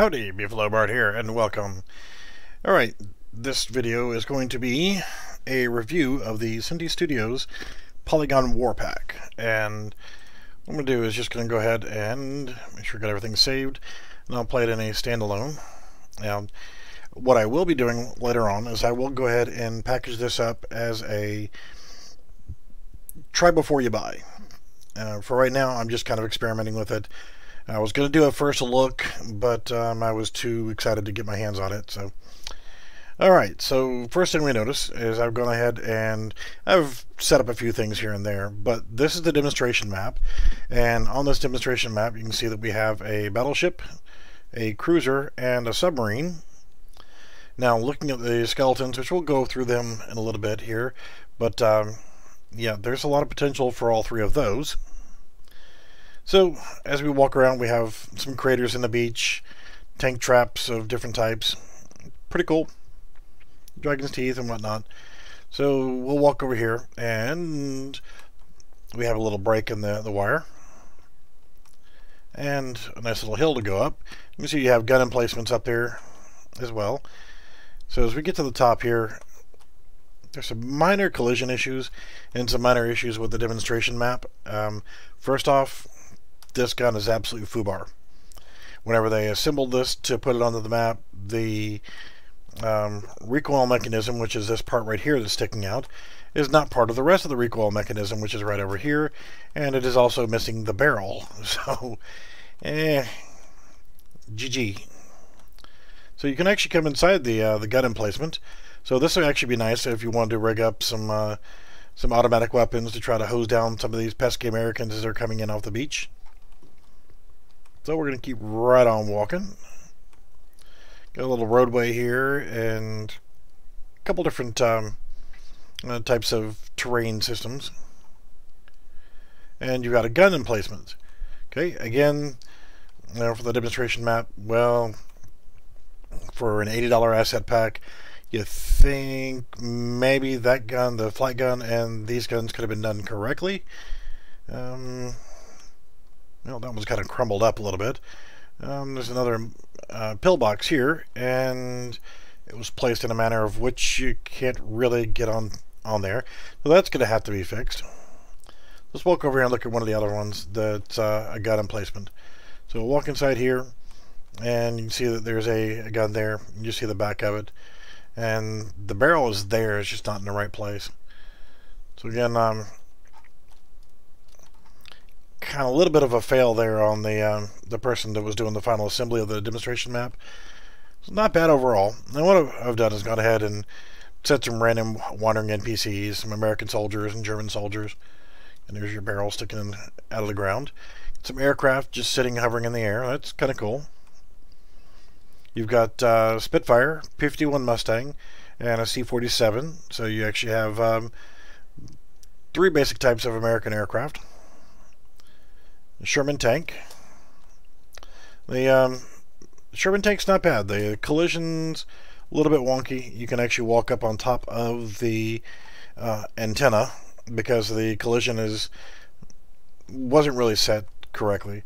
Howdy, Beefalo Bart here, and welcome. Alright, this video is going to be a review of the Synty Studios Polygon War Pack. And what I'm going to do is just going to go ahead and make sure I got everything saved, and I'll play it in a standalone. Now, what I will be doing later on is I will go ahead and package this up as a try before you buy. For right now, I'm just kind of experimenting with it. I was going to do a first look, but I was too excited to get my hands on it. So, alright, so first thing we notice is I've gone ahead and I've set up a few things here and there, but this is the demonstration map. And on this demonstration map, you can see that we have a battleship, a cruiser, and a submarine. Now, looking at the skeletons, which we'll go through them in a little bit here, but yeah, there's a lot of potential for all three of those. So, as we walk around, we have some craters in the beach, tank traps of different types. Pretty cool. Dragon's teeth and whatnot. So, we'll walk over here, and we have a little break in the wire. And a nice little hill to go up. You can see you have gun emplacements up there as well. So, as we get to the top here, there's some minor collision issues and some minor issues with the demonstration map. First off, this gun is absolutely foobar. Whenever they assembled this to put it onto the map, the recoil mechanism, which is this part right here that's sticking out, is not part of the rest of the recoil mechanism, which is right over here, and it is also missing the barrel. So, GG. So you can actually come inside the gun emplacement. So this would actually be nice if you wanted to rig up some automatic weapons to try to hose down some of these pesky Americans as they're coming in off the beach. So we're going to keep right on walking. Got a little roadway here and a couple different types of terrain systems. And you've got a gun emplacement. Okay, again, for the demonstration map, well, for an $80 asset pack, you think maybe that gun, the flight gun, and these guns could have been done correctly. Well, that one's kind of crumbled up a little bit. There's another pillbox here, and it was placed in a manner of which you can't really get on there. So that's going to have to be fixed. Let's walk over here and look at one of the other ones that's a gun emplacement. So we'll walk inside here, and you can see that there's a gun there. You see the back of it. And the barrel is there, it's just not in the right place. So again, kind of a little bit of a fail there on the person that was doing the final assembly of the demonstration map. It's not bad overall. Now what I've done is gone ahead and set some random wandering NPCs, some American soldiers and German soldiers. And there's your barrel sticking out of the ground. Some aircraft just sitting, hovering in the air. That's kind of cool. You've got Spitfire, P-51 Mustang, and a C-47. So you actually have three basic types of American aircraft. The Sherman tank. The Sherman tank's not bad. The collision's a little bit wonky. You can actually walk up on top of the antenna because the collision wasn't really set correctly.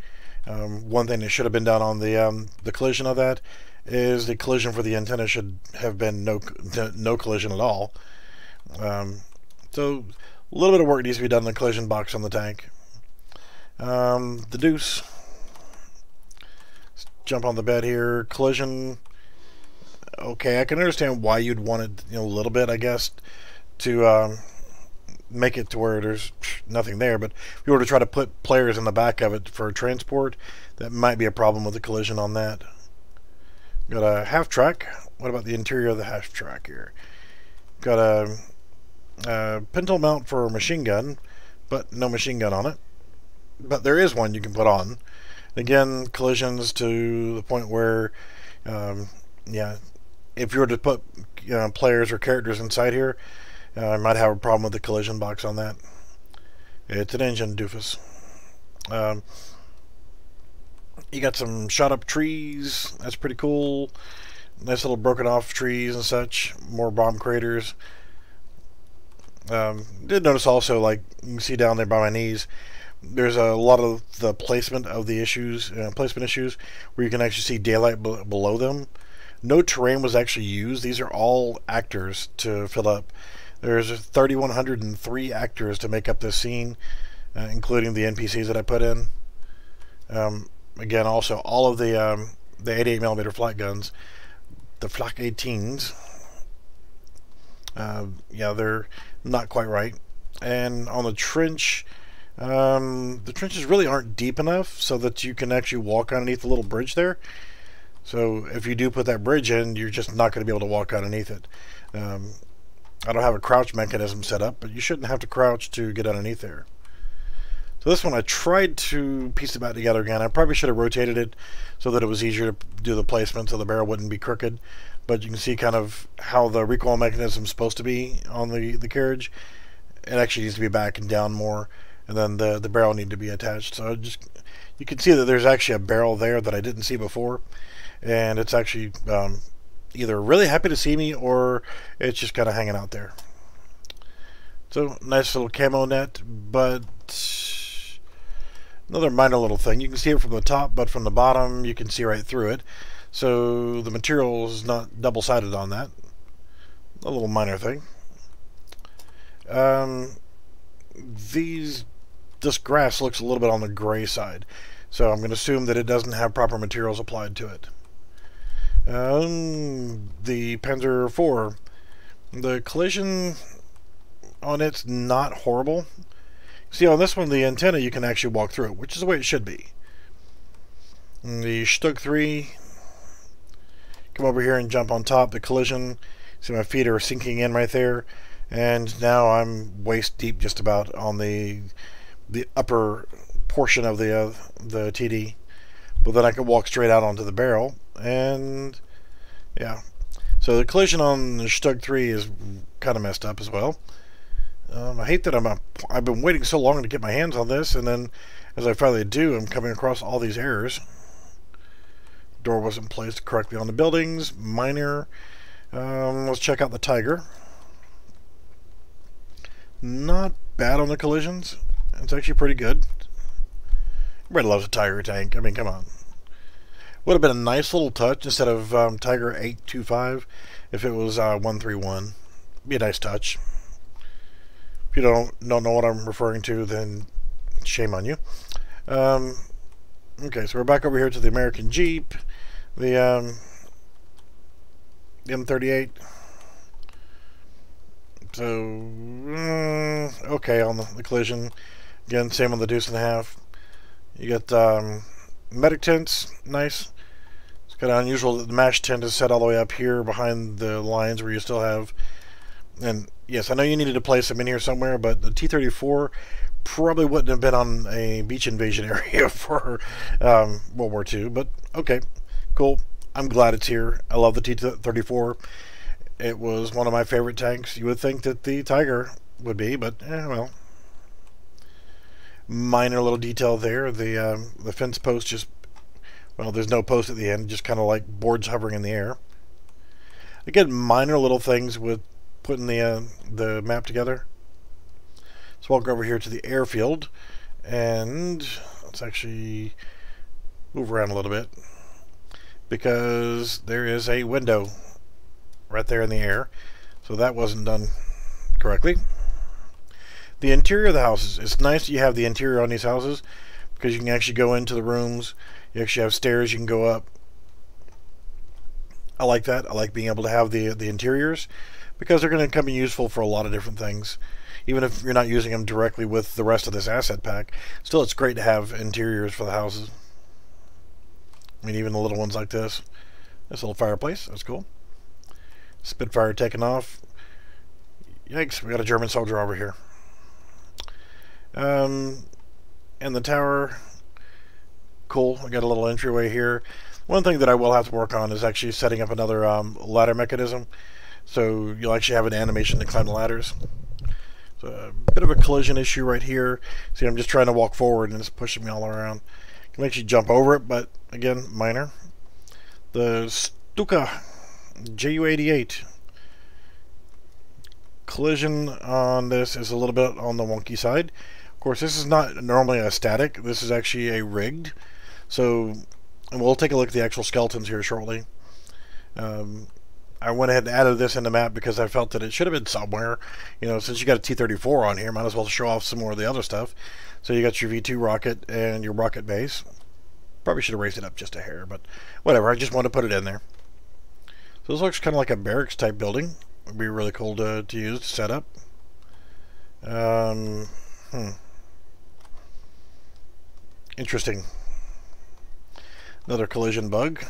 One thing that should have been done on the collision of that is the collision for the antenna should have been no collision at all. So a little bit of work needs to be done in the collision box on the tank. The Deuce. Let's jump on the bed here. Collision. Okay, I can understand why you'd want it, a little bit, I guess, to make it to where there's nothing there. But if you were to try to put players in the back of it for transport, that might be a problem with the collision on that. Got a half track. What about the interior of the half track here? Got a pintle mount for a machine gun, but no machine gun on it. But there is one you can put on. Again, collisions to the point where, yeah, if you were to put players or characters inside here, I might have a problem with the collision box on that. It's an engine doofus. You got some shot up trees. That's pretty cool. Nice little broken off trees and such. More bomb craters. Did notice also, like you can see down there by my knees, there's a lot of the placement of the issues, placement issues, where you can actually see daylight below them. No terrain was actually used. These are all actors to fill up. There's 3,103 actors to make up this scene, including the NPCs that I put in. Again, also all of the 88mm flak guns, the flak 18s. Yeah, they're not quite right. And on the trench, the trenches really aren't deep enough so that you can actually walk underneath the little bridge there. So if you do put that bridge in, you're just not going to be able to walk underneath it. I don't have a crouch mechanism set up, but you shouldn't have to crouch to get underneath there. So this one, I tried to piece it back together again. I probably should have rotated it so that it was easier to do the placement so the barrel wouldn't be crooked. But you can see kind of how the recoil mechanism is supposed to be on the carriage. It actually needs to be back and down more, and then the barrel needs to be attached. So you can see that there's actually a barrel there that I didn't see before, and it's actually either really happy to see me or it's just kind of hanging out there. So nice little camo net, but another minor little thing. You can see it from the top, but from the bottom you can see right through it. So the material is not double-sided on that. A little minor thing. This grass looks a little bit on the gray side, so I'm going to assume that it doesn't have proper materials applied to it. The Panzer IV, the collision on it's not horrible. See, on this one, the antenna, you can actually walk through it, which is the way it should be. And the Stug 3, come over here and jump on top. The collision, see my feet are sinking in right there, and now I'm waist deep just about on the upper portion of the TD. But then I can walk straight out onto the barrel, and yeah. So the collision on the Stug 3 is kind of messed up as well. I hate that I've been waiting so long to get my hands on this, and then as I finally do, I'm coming across all these errors. Door wasn't placed correctly on the buildings. Minor. Let's check out the Tiger. Not bad on the collisions. It's actually pretty good. Everybody loves a Tiger tank. I mean, come on. Would have been a nice little touch instead of Tiger 825 if it was 131. Be a nice touch. If you don't know what I'm referring to, then shame on you. Okay, so we're back over here to the American Jeep, the M38. So, okay, on the collision. Again, same on the deuce and a half. You got medic tents, nice. It's kind of unusual that the MASH tent is set all the way up here behind the lines where you still have. And yes, I know you needed to place them in here somewhere, but the T-34 probably wouldn't have been on a beach invasion area for World War II. But okay, cool. I'm glad it's here. I love the T-34. It was one of my favorite tanks. You would think that the Tiger would be, but well. Minor little detail there. The fence post just, well, there's no post at the end, just kind of like boards hovering in the air. Again, minor little things with putting the map together. So I'll go over here to the airfield, and let's actually move around a little bit, because there is a window right there in the air, so that wasn't done correctly. The interior of the houses, it's nice that you have the interior on these houses, because you can actually go into the rooms. You actually have stairs you can go up. I like that. I like being able to have the interiors, because they're going to come in useful for a lot of different things. Even if you're not using them directly with the rest of this asset pack, still it's great to have interiors for the houses. I mean, even the little ones like this. This little fireplace, that's cool. Spitfire taking off. Yikes, we got a German soldier over here. And the tower, cool. I got a little entryway here. One thing that I will have to work on is actually setting up another ladder mechanism, so you'll actually have an animation to climb the ladders. So a bit of a collision issue right here. See, I'm just trying to walk forward and it's pushing me all around. I can actually jump over it, but again, minor. The Stuka JU-88. Collision on this is a little bit on the wonky side. Of course, this is not normally a static. This is actually a rigged. So, and we'll take a look at the actual skeletons here shortly. I went ahead and added this in the map because I felt that it should have been somewhere. You know, since you got a T-34 on here, might as well show off some more of the other stuff. So you got your V2 rocket and your rocket base. Probably should have raised it up just a hair, but whatever. I just wanted to put it in there. So this looks kind of like a barracks type building. Would be really cool to use to set up. Interesting. Another collision bug.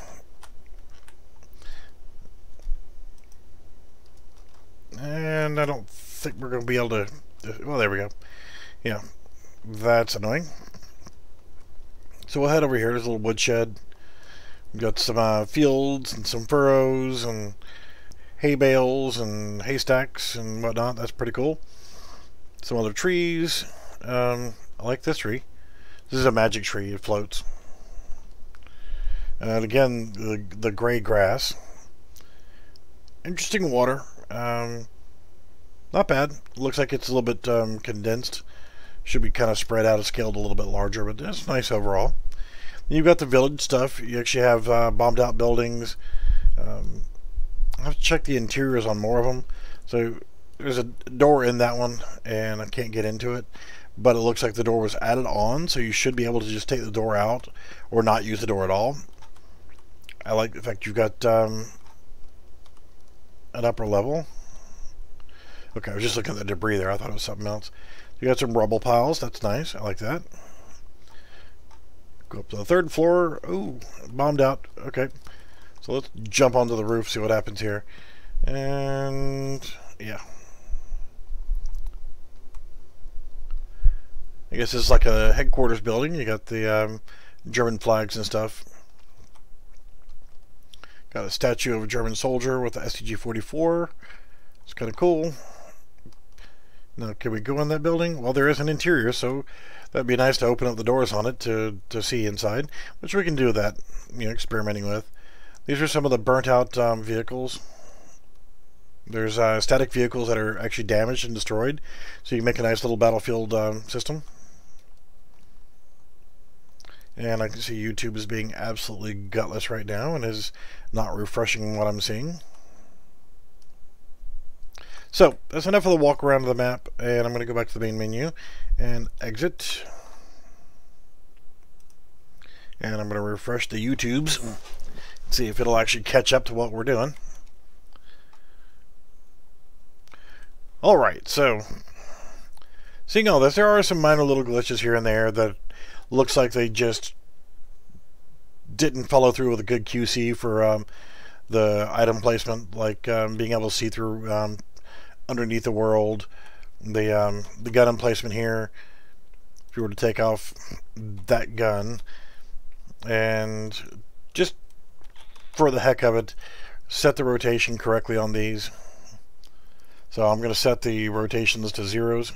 And I don't think we're going to be able to... Well, there we go. Yeah, that's annoying. So we'll head over here. There's a little woodshed. We've got some fields and some furrows and hay bales and haystacks and whatnot. That's pretty cool. Some other trees. I like this tree. This is a magic tree. It floats. And again, the gray grass. Interesting water. Not bad. Looks like it's a little bit condensed. Should be kind of spread out and scaled a little bit larger, but that's nice overall. You've got the village stuff. You actually have bombed out buildings. I have to check the interiors on more of them. So there's a door in that one, and I can't get into it. But it looks like the door was added on, so you should be able to just take the door out or not use the door at all. I like the fact you've got an upper level. Okay, I was just looking at the debris there. I thought it was something else. You got some rubble piles. That's nice. I like that. Go up to the third floor. Ooh, bombed out. Okay. So let's jump onto the roof, see what happens here. And yeah. I guess this is like a headquarters building. You got the German flags and stuff. Got a statue of a German soldier with the STG-44. It's kind of cool. Now, can we go in that building? Well, there is an interior, so that'd be nice to open up the doors on it to see inside, which we can do that, you know, experimenting with. These are some of the burnt out vehicles. There's static vehicles that are actually damaged and destroyed, so you can make a nice little battlefield system. And I can see YouTube is being absolutely gutless right now and is not refreshing what I'm seeing. So, that's enough of the walk around of the map, and I'm going to go back to the main menu and exit. And I'm going to refresh the YouTubes, see if it'll actually catch up to what we're doing. Alright, so, seeing all this, there are some minor little glitches here and there that looks like they just didn't follow through with a good QC for the item placement, like being able to see through underneath the world, the gun emplacement here. If you were to take off that gun and just for the heck of it, set the rotation correctly on these. So I'm going to set the rotations to zeros,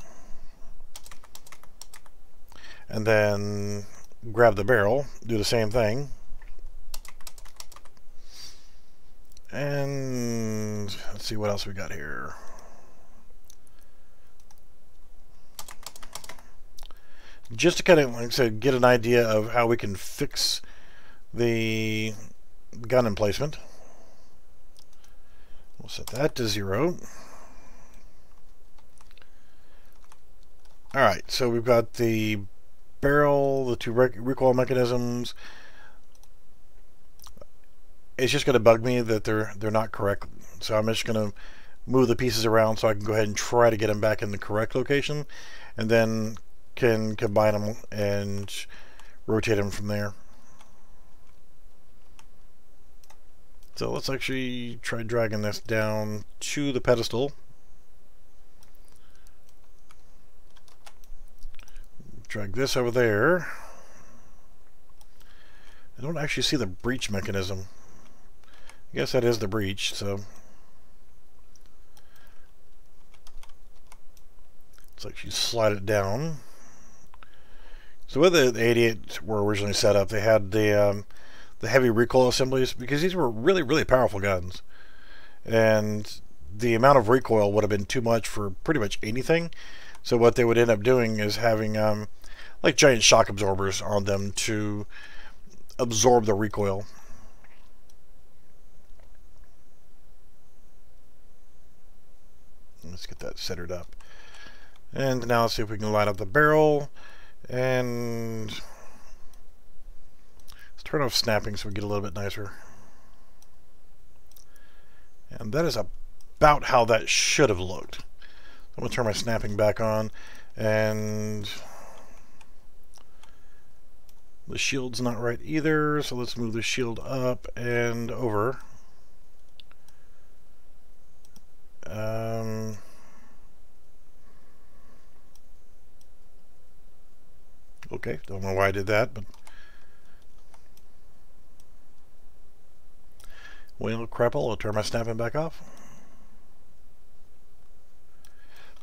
and then grab the barrel, do the same thing, and let's see what else we got here. Just to kind of, like I said, get an idea of how we can fix the gun emplacement. We'll set that to 0. Alright, so we've got the barrel, the 2 recoil mechanisms. It's just going to bug me that they're not correct. So I'm just going to move the pieces around so I can go ahead and try to get them back in the correct location, and then can combine them and rotate them from there. So let's actually try dragging this down to the pedestal. Drag this over there. I don't actually see the breach mechanism. I guess that is the breach, so let's actually slide it down. So with the 88 were originally set up, they had the heavy recoil assemblies, because these were really, really powerful guns, and the amount of recoil would have been too much for pretty much anything. So what they would end up doing is having like giant shock absorbers on them to absorb the recoil. Let's get that centered up. And now let's see if we can line up the barrel. And let's turn off snapping so we get a little bit nicer. And that is about how that should have looked. I'm going to turn my snapping back on. And the shield's not right either, so let's move the shield up and over. Okay, don't know why I did that, but well, crap, I'll turn my snapping back off.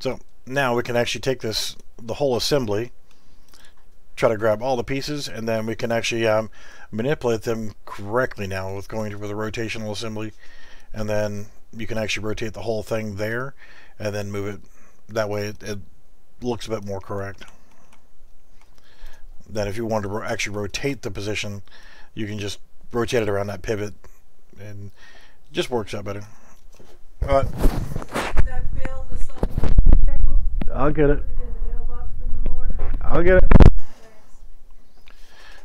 So now we can actually take this, the whole assembly, try to grab all the pieces, and then we can actually manipulate them correctly now with going for the rotational assembly, and then you can actually rotate the whole thing there and then move it. That way it looks a bit more correct. Then if you want to actually rotate the position, you can just rotate it around that pivot, and it just works out better. All right. I'll get it. I'll get it.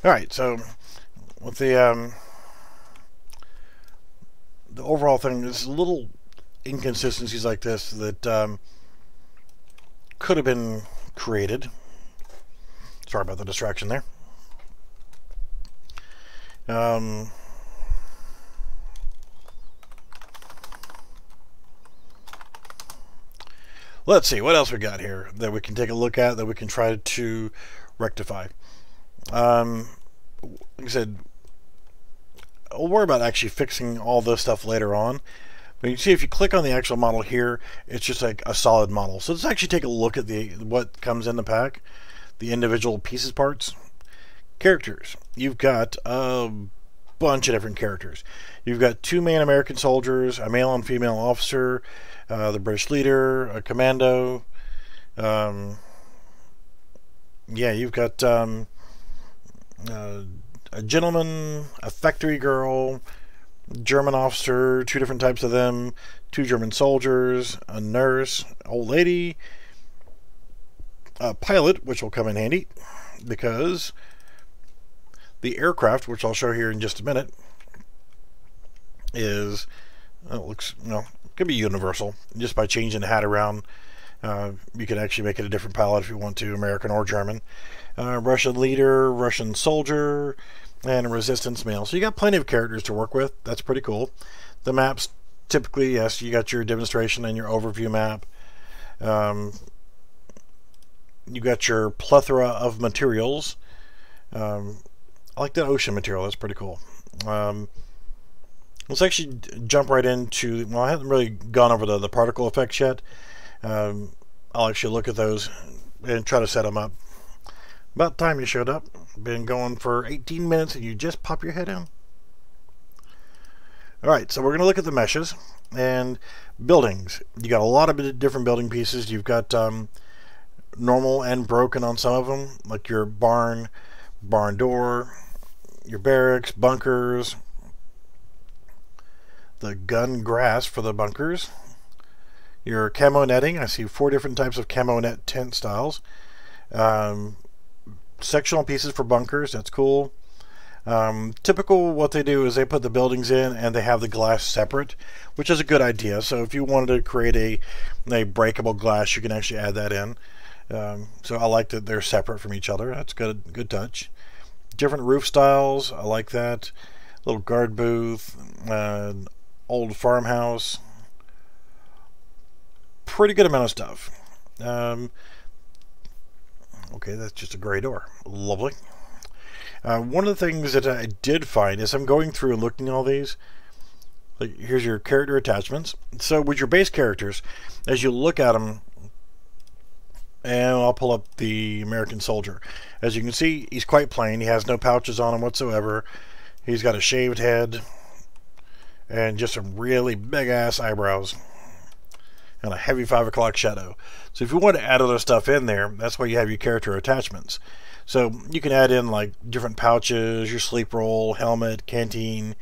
All right, so with the overall thing, there's little inconsistencies like this that could have been created. Sorry about the distraction there. Let's see what else we got here that we can take a look at, that we can try to rectify. Like I said, I'll worry about actually fixing all this stuff later on. But you can see if you click on the actual model here, it's just like a solid model. So let's actually take a look at what comes in the pack, the individual pieces parts. Characters. You've got a bunch of different characters. You've got 2 main American soldiers, a male and female officer, the British leader, a commando. Yeah, you've got a gentleman, a factory girl, German officer, 2 different types of them, 2 German soldiers, a nurse, old lady, a pilot, which will come in handy because the aircraft, which I'll show here in just a minute, is looks, you know, could be universal. Just by changing the hat around, you can actually make it a different pilot if you want to, American or German. Russian leader, Russian soldier, and a resistance male. So you got plenty of characters to work with. That's pretty cool. The maps, typically, yes, you got your demonstration and your overview map. You got your plethora of materials. I like that ocean material. That's pretty cool. Let's actually jump right into, well, I haven't really gone over the particle effects yet. I'll actually look at those and try to set them up. About time you showed up. Been going for 18 minutes and you just pop your head in. Alright, so we're going to look at the meshes and buildings. You got a lot of different building pieces. You've got normal and broken on some of them, like your barn door, your barracks, bunkers, the gun grass for the bunkers, your camo netting. I see 4 different types of camo net tent styles. Sectional pieces for bunkers, that's cool. Typical, what they do is they put the buildings in and they have the glass separate, which is a good idea. So if you wanted to create a breakable glass, you can actually add that in. So I like that they're separate from each other. That's good touch. Different roof styles, I like that. Little guard booth, old farmhouse. Pretty good amount of stuff. Okay, that's just a gray door. Lovely. One of the things that I did find is I'm going through and looking at all these. Like, here's your character attachments. So with your base characters, as you look at them, and I'll pull up the American soldier. As you can see, he's quite plain. He has no pouches on him whatsoever. He's got a shaved head and just some really big ass eyebrows. and a heavy 5 o'clock shadow. So if you want to add other stuff in there, that's why you have your character attachments. So you can add in like different pouches, your sleep roll, helmet, canteen,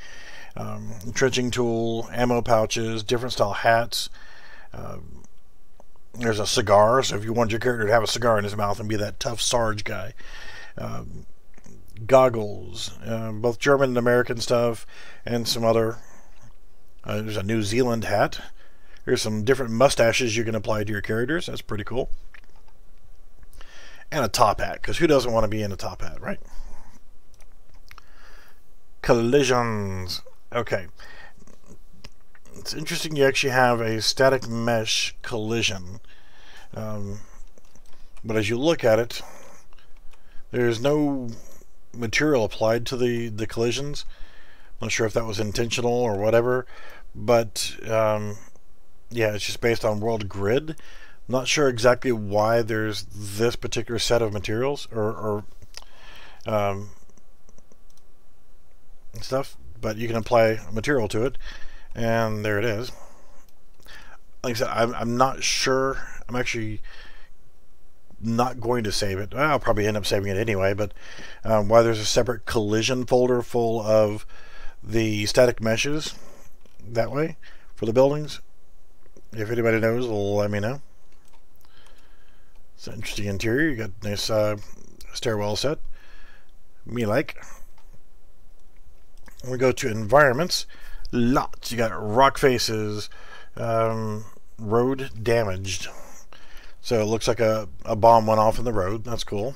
trenching tool, ammo pouches, different style hats. There's a cigar, so if you want your character to have a cigar in his mouth and be that tough Sarge guy. Goggles, both German and American stuff, and some other. There's a New Zealand hat. There's some different mustaches you can apply to your characters. That's pretty cool. And a top hat, because who doesn't want to be in a top hat, right? Collisions. Okay. It's interesting you actually have a static mesh collision. But as you look at it, there's no material applied to the collisions. I'm not sure if that was intentional or whatever, but yeah, it's just based on world grid. I'm not sure exactly why there's this particular set of materials or stuff, but you can apply material to it, and there it is. Like I said, I'm not sure. I'm actually not going to save it. I'll probably end up saving it anyway, but why there's a separate collision folder full of the static meshes that way for the buildings. If anybody knows, let me know. It's an interesting interior. You got a nice stairwell set. Me like. We go to environments. Lots. You got rock faces, road damaged. So it looks like a bomb went off in the road. That's cool.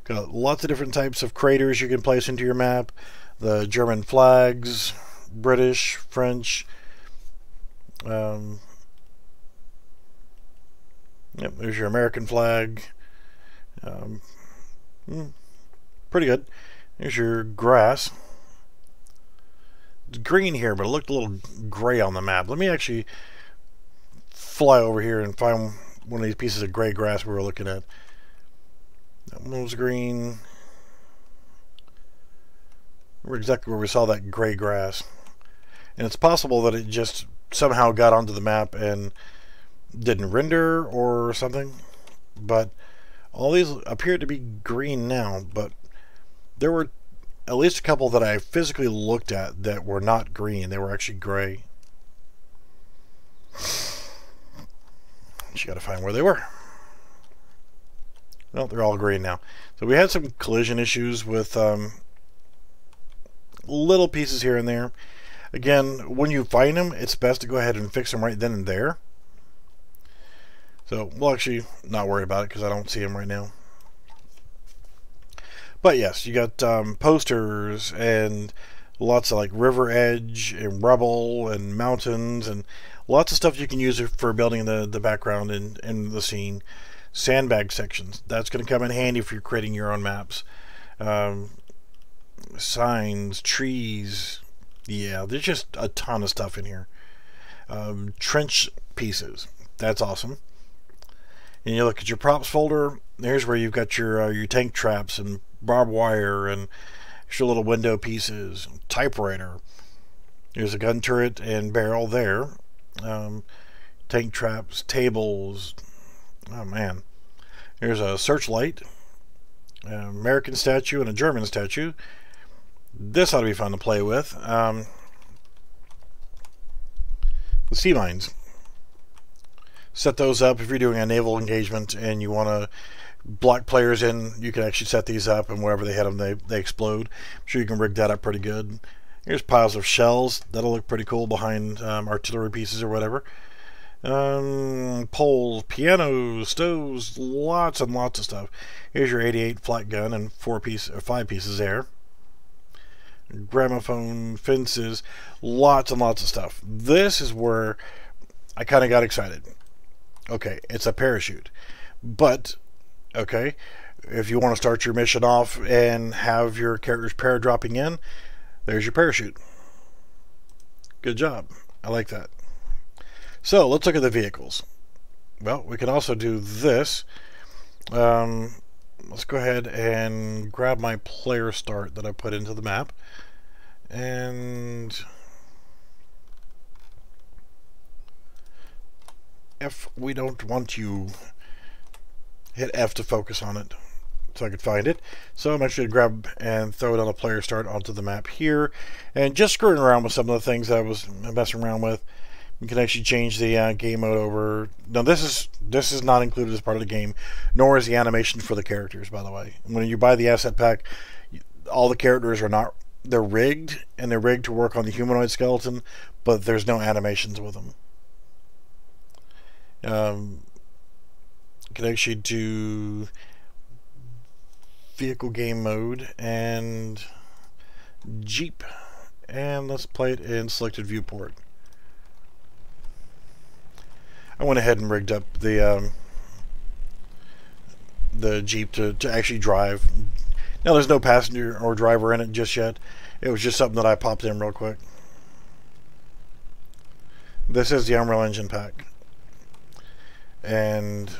Got lots of different types of craters you can place into your map. The German flags, British, French. Yep, there's your American flag. Pretty good. There's your grass. It's green here, but it looked a little gray on the map. Let me actually fly over here and find one of these pieces of gray grass we were looking at. That one was green. We're exactly where we saw that gray grass. And it's possible that it just somehow got onto the map and didn't render or something. But all these appear to be green now, but there were at least a couple that I physically looked at that were not green. They were actually gray. Just got to find where they were. Well, they're all green now. So we had some collision issues with little pieces here and there. Again, when you find them, it's best to go ahead and fix them right then and there. So we'll actually not worry about it because I don't see them right now. But yes, you got posters and lots of like river edge and rubble and mountains and lots of stuff you can use for building the background and the scene. Sandbag sections. That's going to come in handy if you're creating your own maps. Signs, trees. Yeah, there's just a ton of stuff in here. Trench pieces. That's awesome. And you look at your props folder. There's where you've got your tank traps and barbed wire and extra little window pieces. Typewriter. There's a gun turret and barrel there. Tank traps, tables. Oh man. Here's a searchlight. An American statue and a German statue. This ought to be fun to play with. The sea mines. Set those up if you're doing a naval engagement and you want to block players in. You can actually set these up, and wherever they hit them, they explode. I'm sure you can rig that up pretty good. Here's piles of shells. That'll look pretty cool behind artillery pieces or whatever. Poles, pianos, stoves, lots and lots of stuff. Here's your 88 flat gun and 5 pieces there. Gramophone, fences, lots and lots of stuff. This is where I kind of got excited. Okay, it's a parachute, but okay, if you want to start your mission off and have your characters paradropping in, there's your parachute. Good job. I like that. So let's look at the vehicles. Well, we can also do this. Let's go ahead and grab my player start that I put into the map, and F, we don't want you. Hit F to focus on it so I could find it. So I'm actually going to grab and throw it on a player start onto the map here, and just screwing around with some of the things that I was messing around with. You can actually change the game mode over. Now this is not included as part of the game, nor is the animation for the characters, by the way. When you buy the asset pack, all the characters are not, they're rigged, and they're rigged to work on the humanoid skeleton, but there's no animations with them. You can actually do vehicle game mode and Jeep, and let's play it in selected viewport. I went ahead and rigged up the Jeep to actually drive. Now there's no passenger or driver in it just yet. It was just something that I popped in real quick. This is the Unreal Engine pack, and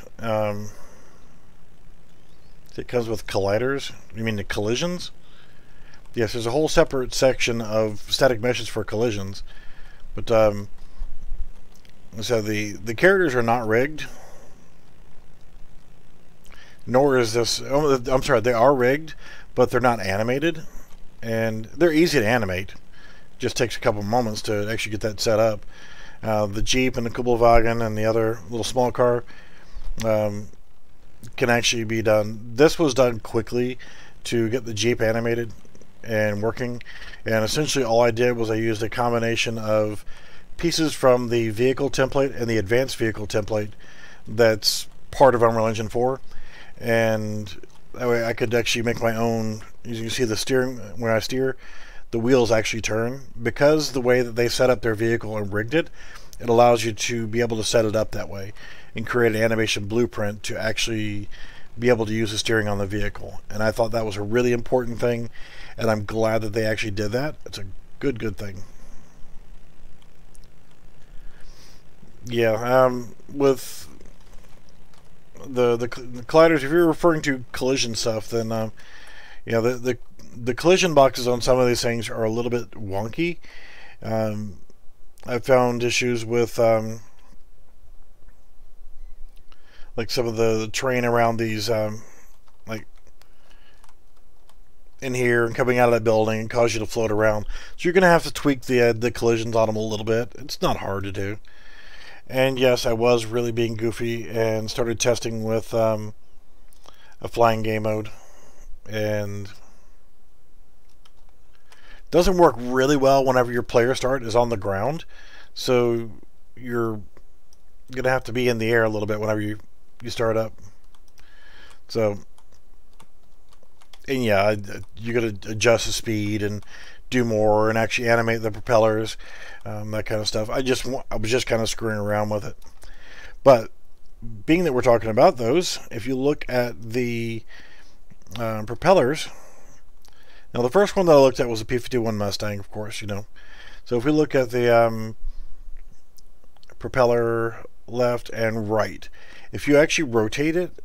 it comes with colliders. You mean the collisions? Yes, there's a whole separate section of static meshes for collisions, but so the characters are not rigged, nor is this. Oh, I'm sorry, they are rigged, but they're not animated, and they're easy to animate. Just takes a couple moments to actually get that set up. The Jeep and the Kugelwagen and the other little small car can actually be done. This was done quickly to get the Jeep animated and working, and essentially all I did was I used a combination of pieces from the vehicle template and the advanced vehicle template that's part of Unreal Engine 4, and that way I could actually make my own. As you can see, the steering, when I steer, the wheels actually turn. Because the way that they set up their vehicle and rigged it, it allows you to be able to set it up that way and create an animation blueprint to actually be able to use the steering on the vehicle. And I thought that was a really important thing, and I'm glad that they actually did that. It's a good thing. Yeah, with the colliders, if you're referring to collision stuff, then you know, the collision boxes on some of these things are a little bit wonky. I've found issues with like some of the terrain around these, like in here and coming out of that building, and cause you to float around. So you're going to have to tweak the collisions on them a little bit. It's not hard to do. And yes, I was really being goofy and started testing with a flying game mode, and doesn't work really well whenever your player start is on the ground, so you're gonna have to be in the air a little bit whenever you start up. So, and yeah, you gotta adjust the speed and do more and actually animate the propellers, that kind of stuff. I was just kind of screwing around with it. But being that we're talking about those, if you look at the propellers, now the first one that I looked at was a P-51 Mustang, of course, you know. So if we look at the propeller left and right, if you actually rotate it,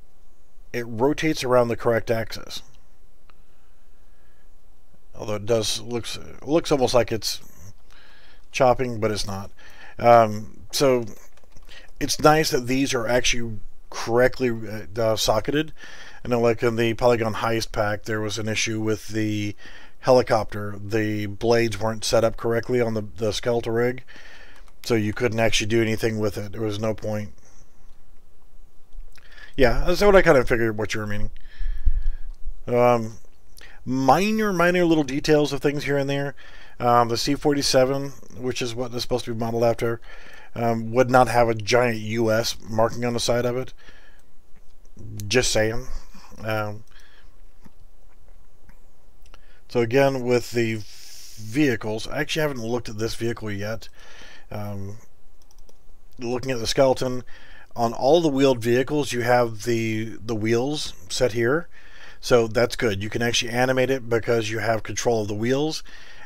it rotates around the correct axis. Although it looks almost like it's chopping, but it's not. So it's nice that these are actually correctly socketed. I know, like in the Polygon Heist pack, there was an issue with the helicopter. The blades weren't set up correctly on the skeletal rig, so you couldn't actually do anything with it. There was no point. Yeah, that's what I kind of figured what you were meaning. Minor little details of things here and there. The C-47, which is what it's supposed to be modeled after, would not have a giant US marking on the side of it. Just saying. So again, with the vehicles, I actually haven't looked at this vehicle yet. Looking at the skeleton, on all the wheeled vehicles, you have the wheels set here. So that's good. You can actually animate it because you have control of the wheels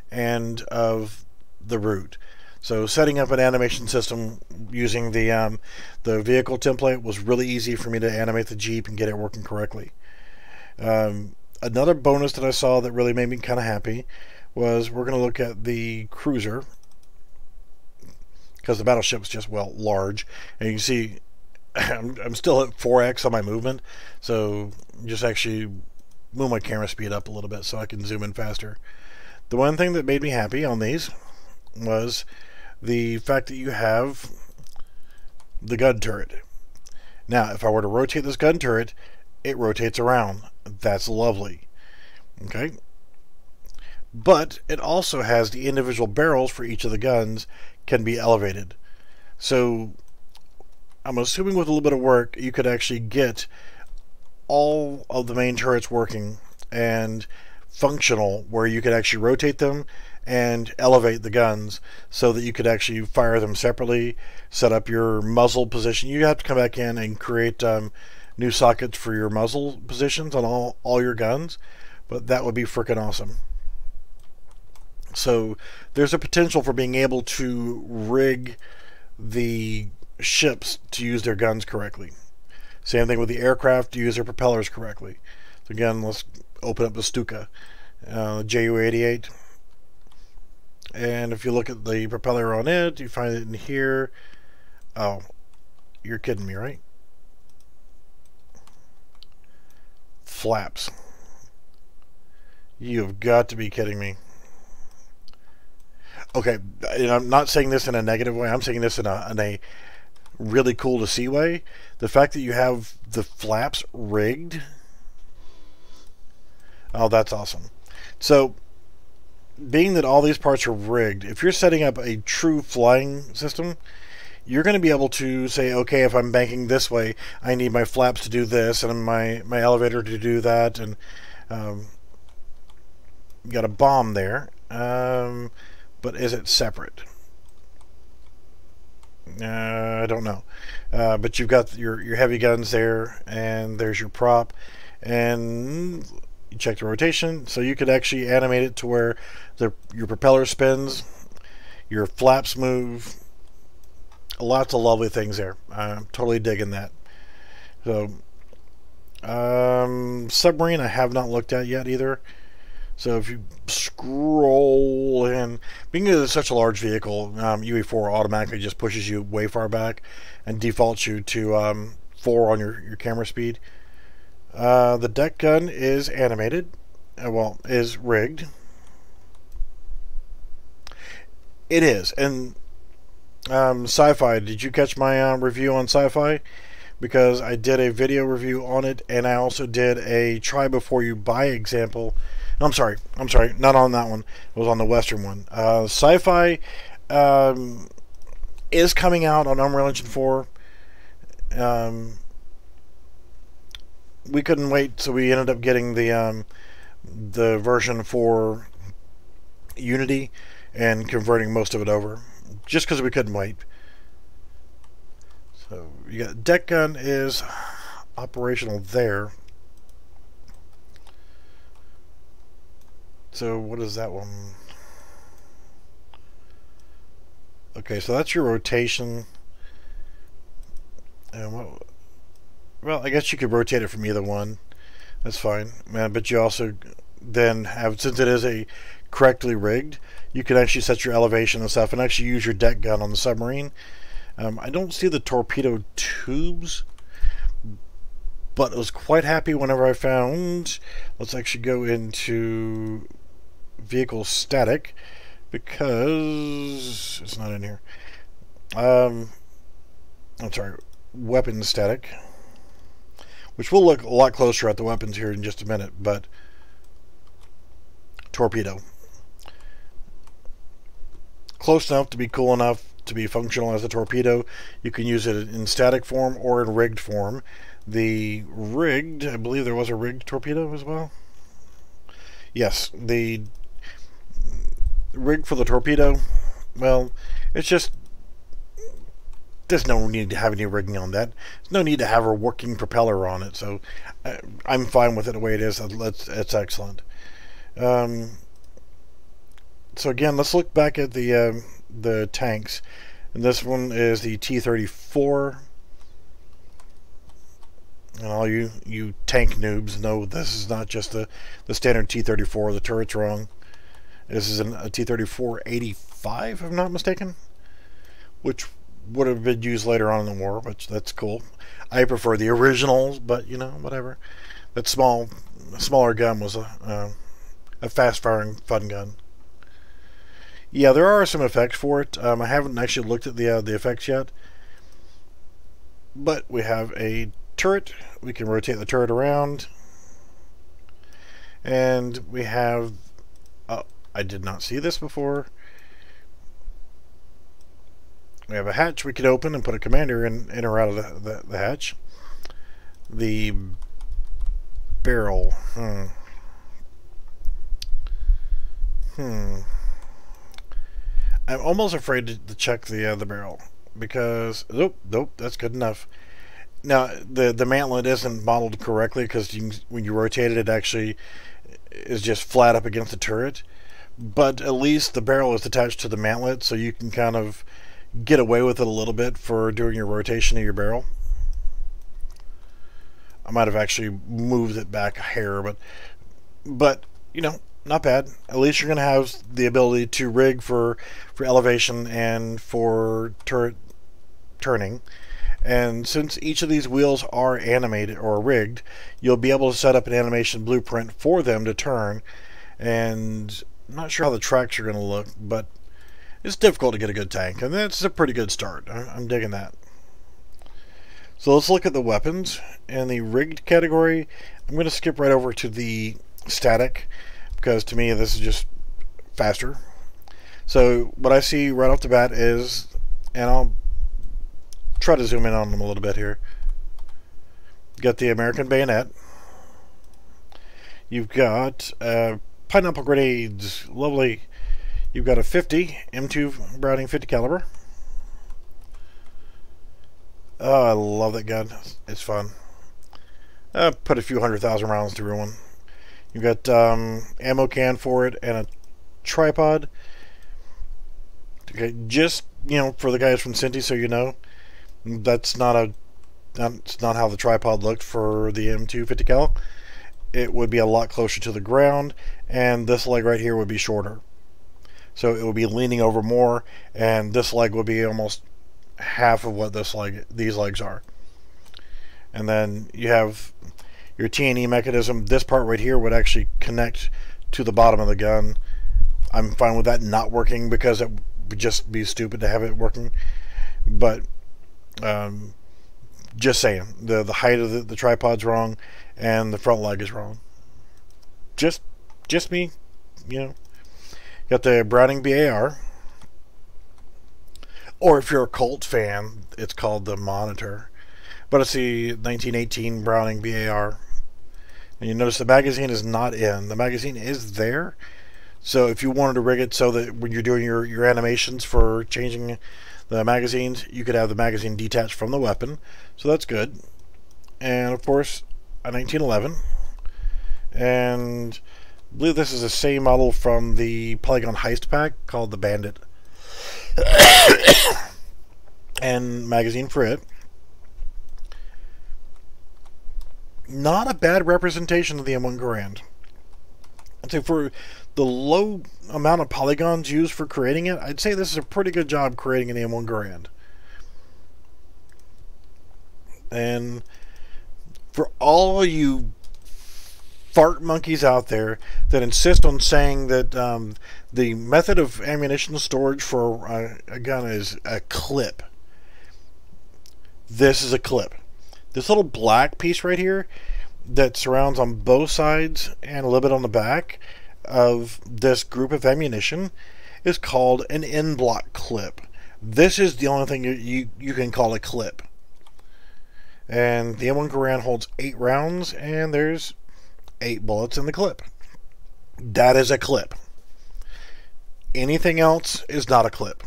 and of the root. So setting up an animation system using the vehicle template was really easy for me to animate the Jeep and get it working correctly. Another bonus that I saw that really made me kind of happy was we're going to look at the cruiser. because the battleship's just, well, large. And you can see I'm still at 4x on my movement, so just actually move my camera speed up a little bit so I can zoom in faster. The one thing that made me happy on these was the fact that you have the gun turret. Now, if I were to rotate this gun turret, it rotates around. That's lovely. Okay? But it also has the individual barrels for each of the guns can be elevated. So I'm assuming with a little bit of work, you could actually get all of the main turrets working and functional, where you could actually rotate them and elevate the guns so that you could actually fire them separately, set up your muzzle position. You have to come back in and create new sockets for your muzzle positions on all your guns, but that would be freaking awesome. So there's a potential for being able to rig the ships to use their guns correctly. Same thing with the aircraft, to use their propellers correctly. So again, let's open up the Stuka, JU-88. And if you look at the propeller on it, you find it in here. Oh, you're kidding me, right? Flaps. You've got to be kidding me. Okay, and I'm not saying this in a negative way. I'm saying this in a really cool to see way. The fact that you have the flaps rigged. Oh, that's awesome. So, being that all these parts are rigged, if you're setting up a true flying system, you're going to be able to say, okay, if I'm banking this way, I need my flaps to do this, and my elevator to do that, and got a bomb there. But is it separate? I don't know. But you've got your heavy guns there, and there's your prop, and you check the rotation, so you could actually animate it to where your propeller spins, your flaps move. Lots of lovely things there. I'm totally digging that. So, submarine I have not looked at yet either. So if you scroll in, being that it's such a large vehicle, UE4 automatically just pushes you way far back and defaults you to 4 on your camera speed. The deck gun is animated, well, is rigged. It is. And Sci-Fi, did you catch my review on Sci-Fi? Because I did a video review on it, and I also did a try before you buy example. I'm sorry, not on that one. It was on the Western one. Sci-Fi is coming out on Unreal Engine 4. We couldn't wait, so we ended up getting the version for Unity and converting most of it over, just because we couldn't wait. So you got deck gun is operational there. So what is that one? Okay, so that's your rotation. And what? Well, I guess you could rotate it from either one. That's fine. But you also then have, since it is a correctly rigged, you can actually set your elevation and stuff and actually use your deck gun on the submarine. I don't see the torpedo tubes, but I was quite happy whenever I found, let's actually go into vehicle static, because it's not in here. I'm sorry, weapon static, which will look a lot closer at the weapons here in just a minute, but torpedo. Close enough to be cool enough to be functional as a torpedo. You can use it in static form or in rigged form. The rigged, I believe there was a rigged torpedo as well. Yes, the rig for the torpedo, well, it's just, there's no need to have any rigging on that. There's no need to have a working propeller on it, so I'm fine with it the way it is. It's excellent. So again, let's look back at the tanks, and this one is the T-34. And all you tank noobs know this is not just the standard T-34. The turret's wrong. This is a T-34-85, if I'm not mistaken. which would have been used later on in the war, but that's cool. I prefer the originals, but you know, whatever. That smaller gun was a fast-firing, fun gun. Yeah, there are some effects for it. I haven't actually looked at the effects yet, but we have a turret. We can rotate the turret around, and we have. Oh, I did not see this before. We have a hatch we could open and put a commander in or out of the hatch. The barrel. I'm almost afraid to check the barrel because nope, that's good enough. Now the mantlet isn't modeled correctly because when you rotate it, it actually is just flat up against the turret. But at least the barrel is attached to the mantlet, so you can kind of get away with it a little bit for doing your rotation of your barrel. I might have actually moved it back a hair, but you know, not bad. At least you're going to have the ability to rig for elevation and for turret turning. And since each of these wheels are animated or rigged, you'll be able to set up an animation blueprint for them to turn. And I'm not sure how the tracks are going to look, but it's difficult to get a good tank, and that's a pretty good start. I'm digging that. So let's look at the weapons. In the rigged category, I'm going to skip right over to the static, because to me this is just faster. So what I see right off the bat is, and I'll try to zoom in on them a little bit here. You got the American bayonet. You've got pineapple grenades, lovely. You've got a 50 M2 Browning 50 caliber. Oh, I love that gun. It's fun. Put a few 100,000 rounds through one. You've got ammo can for it and a tripod. Okay, just for the guys from Synty, so you know, that's not how the tripod looked for the M2 50 cal. It would be a lot closer to the ground, and this leg right here would be shorter. So it would be leaning over more, and this leg would be almost half of what these legs are. And then you have your T&E mechanism. This part right here would actually connect to the bottom of the gun. I'm fine with that not working because it would just be stupid to have it working. But just saying, the height of the tripod's wrong, and the front leg is wrong. Just me, Got the Browning BAR, or if you're a Colt fan, it's called the Monitor. But it's the 1918 Browning BAR. And you notice the magazine is not in. The magazine is there. So if you wanted to rig it so that when you're doing your animations for changing the magazines, you could have the magazine detached from the weapon. So that's good. And of course, a 1911. And I believe this is the same model from the Polygon Heist pack called the Bandit. And magazine for it. Not a bad representation of the M1 Garand. I'd say for the low amount of polygons used for creating it, I'd say this is a pretty good job creating an M1 Garand. And for all of you fart monkeys out there that insist on saying that the method of ammunition storage for a gun is a clip, this is a clip. This little black piece right here that surrounds on both sides and a little bit on the back of this group of ammunition is called an end block clip. This is the only thing you can call a clip. And the M1 Garand holds 8 rounds, and there's 8 bullets in the clip. That is a clip. Anything else is not a clip.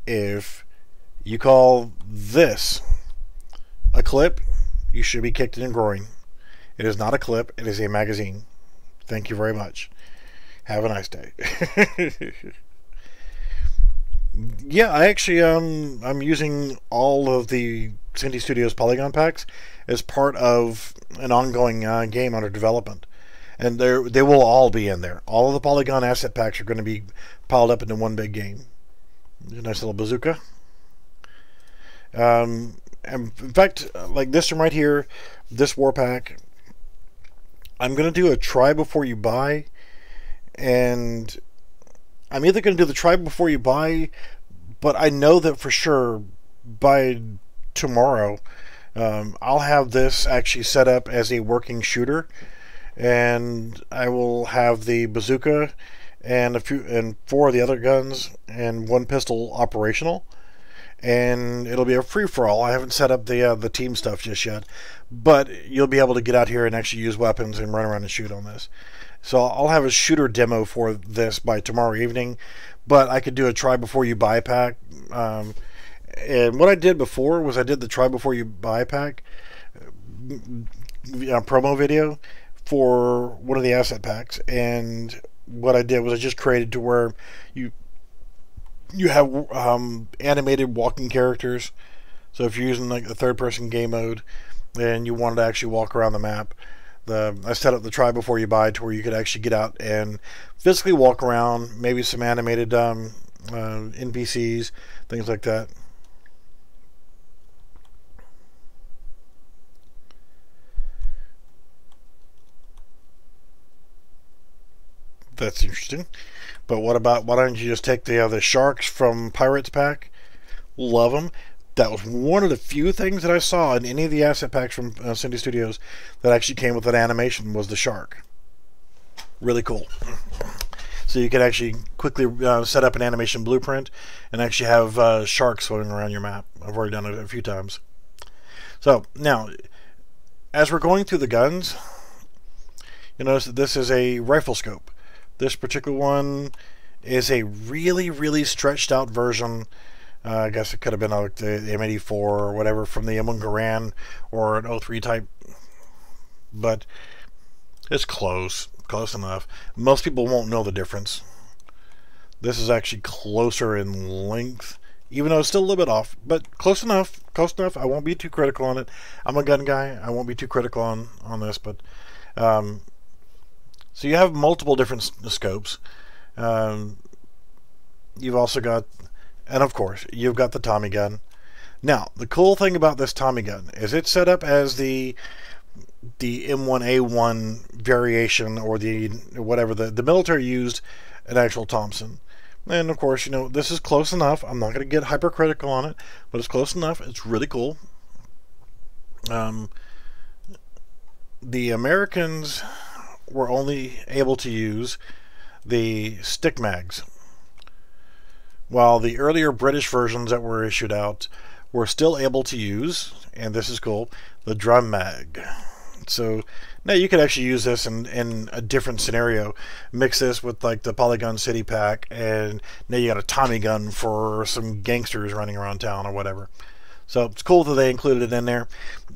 If you call this a clip, you should be kicked in the groin. It is not a clip, it is a magazine. Thank you very much. Have a nice day. Yeah, I actually I'm using all of the Synty Studios Polygon packs as part of an ongoing game under development. And they will all be in there. All of the Polygon asset packs are going to be piled up into one big game. A nice little bazooka. And in fact, like this one right here, this war pack, I'm going to do a try before you buy, and I'm either going to do the try before you buy, but I know that for sure by tomorrow I'll have this actually set up as a working shooter, and I will have the bazooka and 4 of the other guns and 1 pistol operational, and it'll be a free-for-all. I haven't set up the team stuff just yet, but you'll be able to get out here and actually use weapons and run around and shoot on this. So I'll have a shooter demo for this by tomorrow evening, but I could do a try before you buy pack. And what I did before was I did the try before you buy pack promo video for one of the asset packs, and what I did was I just created to where you have animated walking characters. So if you're using like the third-person game mode and you wanted to actually walk around the map, I set up the try before you buy to where you could actually get out and physically walk around, maybe some animated NPCs, things like that. That's interesting. But what about, why don't you just take the sharks from Pirates pack? Love them. That was one of the few things that I saw in any of the asset packs from Synty Studios that actually came with an animation, was the shark. Really cool. So you can actually quickly set up an animation blueprint and actually have sharks swimming around your map. I've already done it a few times. So now, as we're going through the guns, you'll notice that this is a rifle scope. This particular one is a really, really stretched out version. I guess it could have been like the M84 or whatever from the M1 Garand or an 03 type, but it's close enough. Most people won't know the difference. This is actually closer in length, even though it's still a little bit off, but close enough. I won't be too critical on it. I'm a gun guy. I won't be too critical on this, but so you have multiple different scopes. You've also got, and of course, you've got the Tommy gun. Now, the cool thing about this Tommy gun is it's set up as the M1A1 variation, or the whatever the military used an actual Thompson. And of course, you know, this is close enough. I'm not going to get hypercritical on it, but it's close enough. It's really cool. The Americans were only able to use the stick mags, while the earlier British versions that were issued out were still able to use, and this is cool, the drum mag. So now you could actually use this in a different scenario. Mix this with like the Polygon City pack, and now you got a Tommy gun for some gangsters running around town or whatever. So it's cool that they included it in there.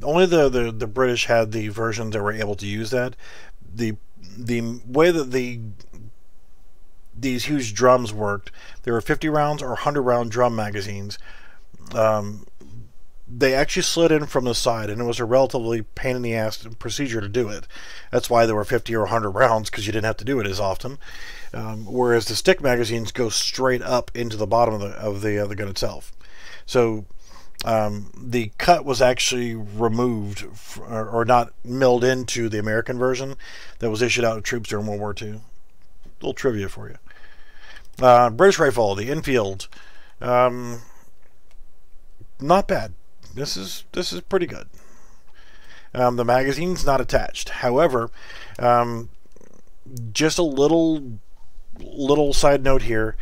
Only the British had the versions that were able to use that. The way that these huge drums worked, there were 50 rounds or 100 round drum magazines. They actually slid in from the side, and it was a relatively pain in the ass procedure to do it. That's why there were 50 or 100 rounds, because you didn't have to do it as often. Whereas the stick magazines go straight up into the bottom of the gun itself. So the cut was actually removed, or not milled into the American version that was issued out to troops during World War II. A little trivia for you. British rifle, the Enfield. Not bad. This is pretty good. The magazine's not attached. However, just a little side note here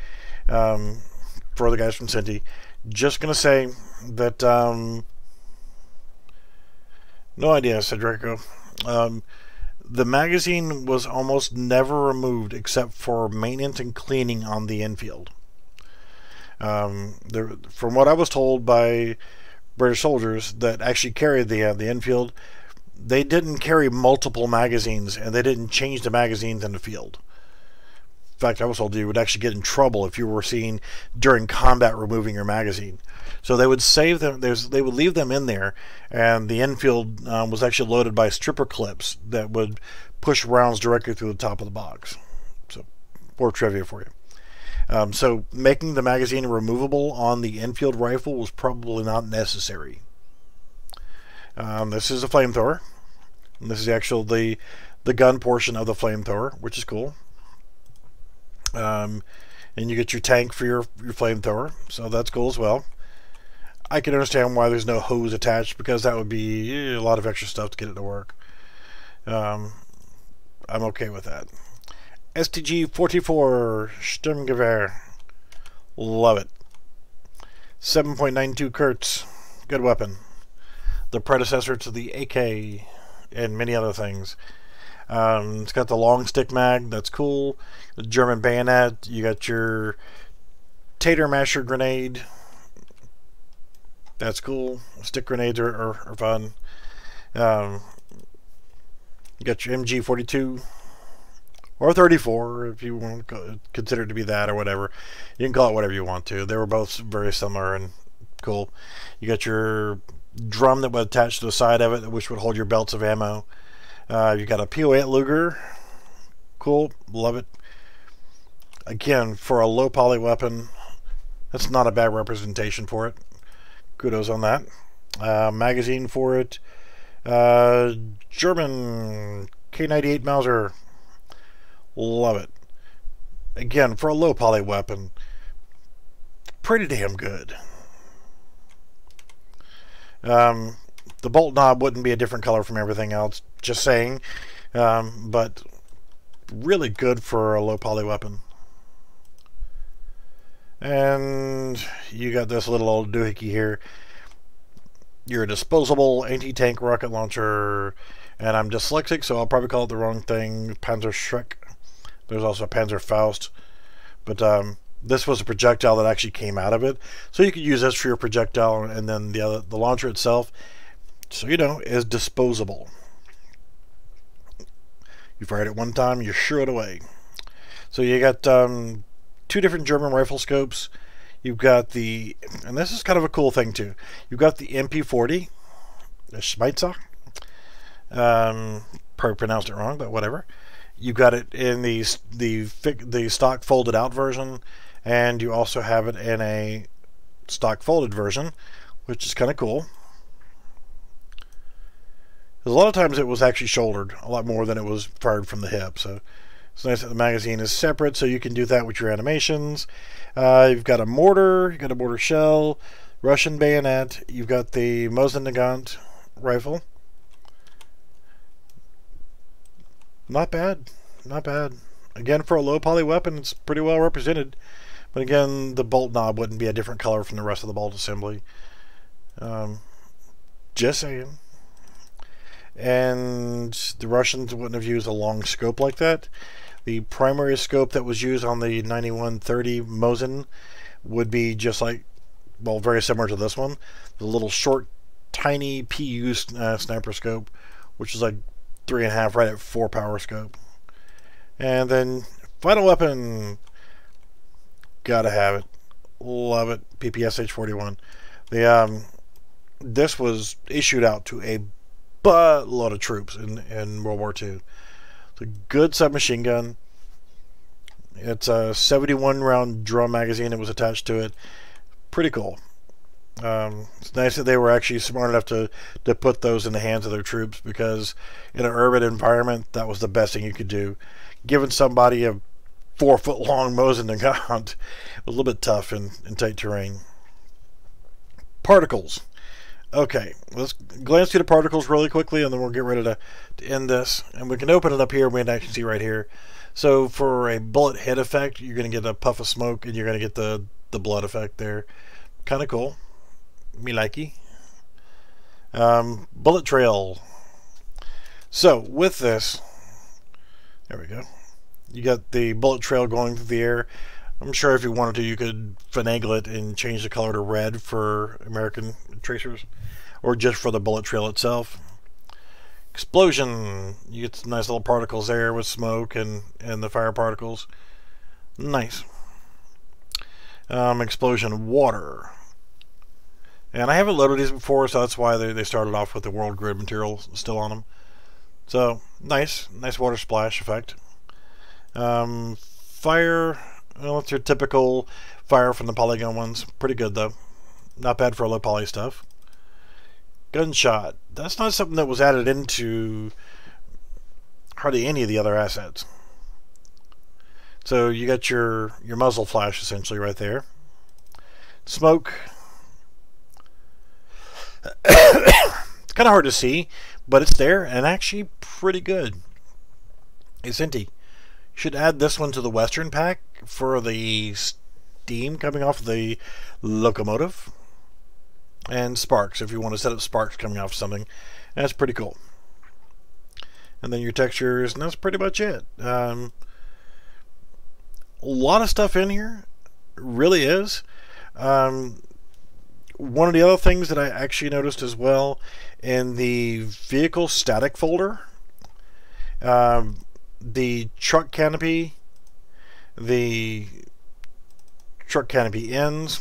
for the guys from Synty. Just gonna say that no idea, said Draco. The magazine was almost never removed except for maintenance and cleaning on the Enfield. From what I was told by British soldiers that actually carried the Enfield, they didn't carry multiple magazines, and they didn't change the magazines in the field. In fact, I was told you would actually get in trouble if you were seen during combat removing your magazine. So they would save them. They would leave them in there, and the Enfield was actually loaded by stripper clips that would push rounds directly through the top of the box. So, more trivia for you. So making the magazine removable on the Enfield rifle was probably not necessary. This is a flamethrower. And this is actually the gun portion of the flamethrower, which is cool. And you get your tank for your flamethrower, so that's cool as well. I can understand why there's no hose attached, because that would be a lot of extra stuff to get it to work. I'm okay with that. STG-44 Sturmgewehr. Love it. 7.92 Kurtz. Good weapon. The predecessor to the AK and many other things. It's got the long stick mag. That's cool. The German bayonet. You got your tater masher grenade. That's cool. Stick grenades are fun. You got your MG42. Or 34, if you want to consider it to be that or whatever. You can call it whatever you want to. They were both very similar and cool. You got your drum that would attach to the side of it, which would hold your belts of ammo. You got a PO8 Luger. Cool. Love it. Again, for a low poly weapon, that's not a bad representation for it. Kudos on that. Magazine for it. German K98 Mauser. Love it. Again, for a low poly weapon, pretty damn good. The bolt knob wouldn't be a different color from everything else, just saying, but really good for a low poly weapon. And you got this little old doohickey here. Your disposable anti-tank rocket launcher, and I'm dyslexic, so I'll probably call it the wrong thing. Panzer Schreck. There's also a Panzer Faust, but this was a projectile that actually came out of it, so you could use this for your projectile, and then the launcher itself, so you know, is disposable. You fire it one time, you shoo it away. So you got two different German rifle scopes. You've got the, and this is kind of a cool thing too, you've got the MP40, the Schmeitzer. Probably pronounced it wrong, but whatever. You got it in the stock folded out version, and you also have it in a stock folded version, which is kind of cool. Because a lot of times it was actually shouldered a lot more than it was fired from the hip. So it's nice that the magazine is separate, so you can do that with your animations. You've got a mortar, you've got a mortar shell, Russian bayonet. You've got the Mosin-Nagant rifle. Not bad, not bad. Again, for a low poly weapon, it's pretty well represented. But again, the bolt knob wouldn't be a different color from the rest of the bolt assembly. Just saying. And the Russians wouldn't have used a long scope like that. The primary scope that was used on the 9130 Mosin would be just like, well, very similar to this one. The little short, tiny PU sniper scope, which is like 3.5 right at 4 power scope. And then final weapon, gotta have it, love it. PPSH-41. This was issued out to a buttload of troops in World War II. It's a good submachine gun. It's a 71 round drum magazine that was attached to it. Pretty cool. It's nice that they were actually smart enough to put those in the hands of their troops, because in an urban environment, that was the best thing you could do. Giving somebody a 4-foot long Mosin-Nagant was a little bit tough in tight terrain. Particles. Okay, let's glance through the particles really quickly, and then we'll get ready to end this. And we can open it up here, and we can actually see right here. So for a bullet hit effect, you're going to get a puff of smoke, and you're going to get the blood effect there. Kind of cool. Me likey. Bullet trail. So with this, there we go. You got the bullet trail going through the air. I'm sure if you wanted to, you could finagle it and change the color to red for American tracers, or just for the bullet trail itself. Explosion. You get some nice little particles there with smoke and the fire particles. Nice. Explosion. Water. And I haven't loaded these before, so that's why they started off with the world grid material still on them. So nice water splash effect. Fire. Well, it's your typical fire from the Polygon ones. Pretty good, though. Not bad for low poly stuff. Gunshot. That's not something that was added into hardly any of the other assets. So you got your muzzle flash essentially right there. Smoke. It's kind of hard to see, but it's there and actually pretty good. Hey, Synty, should add this one to the Western pack for the steam coming off of the locomotive. And sparks, if you want to set up sparks coming off something. That's pretty cool. And then your textures, and that's pretty much it. A lot of stuff in here. Really is. One of the other things that I actually noticed as well in the vehicle static folder, the truck canopy ends,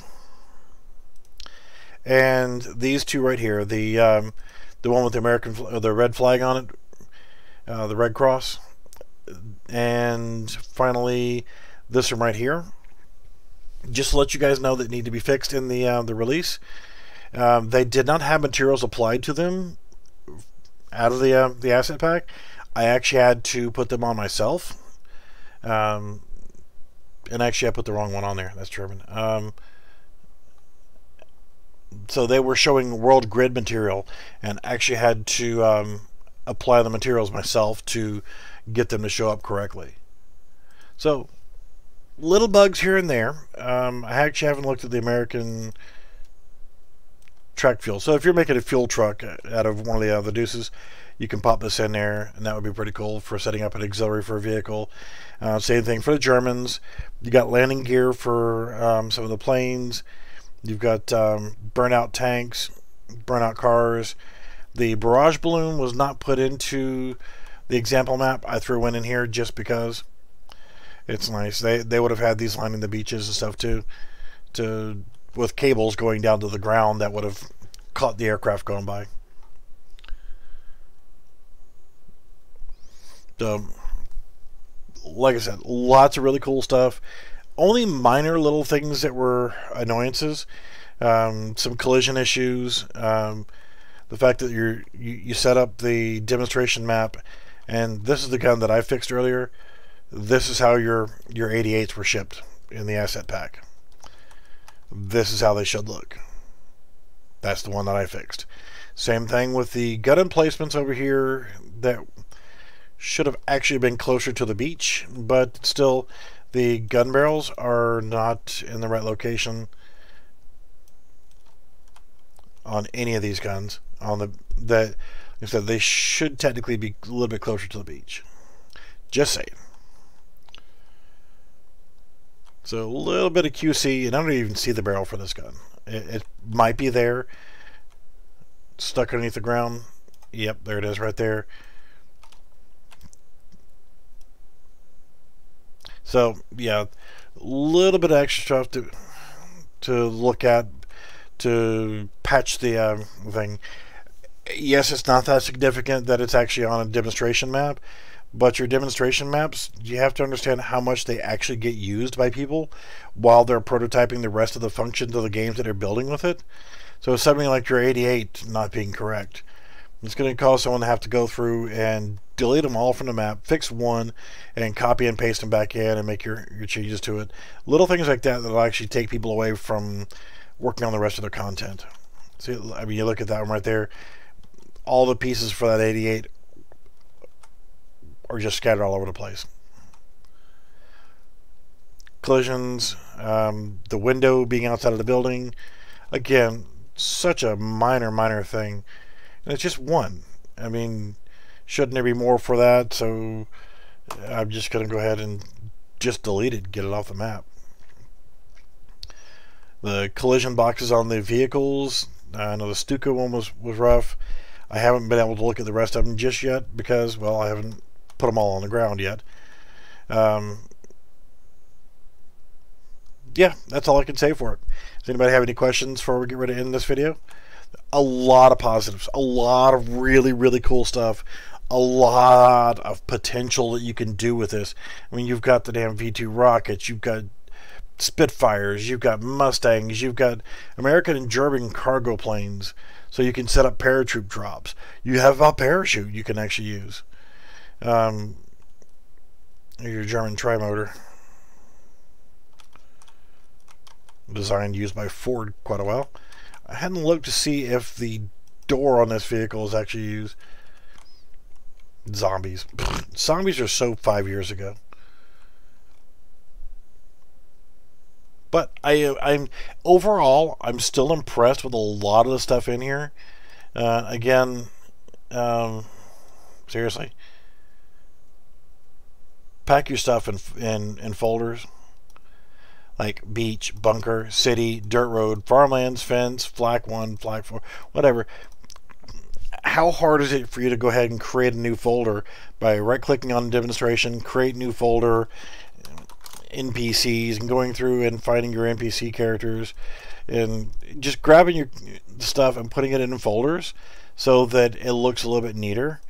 and these two right here, the one with the red flag on it, the red cross, and finally this one right here. Just to let you guys know that need to be fixed in the release. They did not have materials applied to them out of the asset pack. I actually had to put them on myself, and actually I put the wrong one on there. That's German. So they were showing world grid material, and actually had to apply the materials myself to get them to show up correctly. So little bugs here and there. I actually haven't looked at the American track fuel. So if you're making a fuel truck out of one of the deuces, you can pop this in there, and that would be pretty cool for setting up an auxiliary for a vehicle. Same thing for the Germans. You got landing gear for some of the planes. You've got burnout tanks, burnout cars. The barrage balloon was not put into the example map. I threw one in here just because it's nice. They would have had these lining the beaches and stuff too, with cables going down to the ground that would have caught the aircraft going by. So, like I said, lots of really cool stuff. Only minor little things that were annoyances. Some collision issues. The fact that you set up the demonstration map, and this is the gun that I fixed earlier. This is how your 88s were shipped in the asset pack. This is how they should look. That's the one that I fixed. Same thing with the gun emplacements over here that should have actually been closer to the beach, but still the gun barrels are not in the right location on any of these guns. Like I said, they should technically be a little bit closer to the beach. Just saying. So a little bit of QC, and I don't even see the barrel for this gun. It might be there, stuck underneath the ground. Yep, there it is right there. So yeah, a little bit of extra stuff to look at to patch the thing. Yes, it's not that significant that it's actually on a demonstration map, but your demonstration maps, you have to understand how much they actually get used by people while they're prototyping the rest of the functions of the games that they're building with it. So something like your 88 not being correct, it's going to cause someone to have to go through and delete them all from the map, fix one, and copy and paste them back in and make your changes to it. Little things like that that'll actually take people away from working on the rest of their content. See, I mean, you look at that one right there. All the pieces for that 88 are just scattered all over the place. Collisions, the window being outside of the building, again, such a minor thing, and it's just one. I mean, shouldn't there be more for that? So I'm just going to go ahead and just delete it, get it off the map. The collision boxes on the vehicles, I know the Stuka one was rough. I haven't been able to look at the rest of them just yet because, well, I haven't put them all on the ground yet. Yeah, that's all I can say for it. Does anybody have any questions before we get ready to end this video? A lot of positives, a lot of really cool stuff, a lot of potential that you can do with this. I mean, you've got the damn V2 rockets, you've got Spitfires, you've got Mustangs, you've got American and German cargo planes, so you can set up paratroop drops. You have a parachute you can actually use. Your German trimotor, designed, used by Ford quite a while. I hadn't looked to see if the door on this vehicle is actually used. Zombies. Zombies are so 5 years ago. But I'm overall, I'm still impressed with a lot of the stuff in here. Again, seriously, pack your stuff in folders like beach, bunker, city, dirt road, farmlands, fence, flak 1, flak 4, whatever. How hard is it for you to go ahead and create a new folder by right-clicking on demonstration, create new folder, NPCs, and going through and finding your NPC characters and just grabbing your stuff and putting it in folders so that it looks a little bit neater?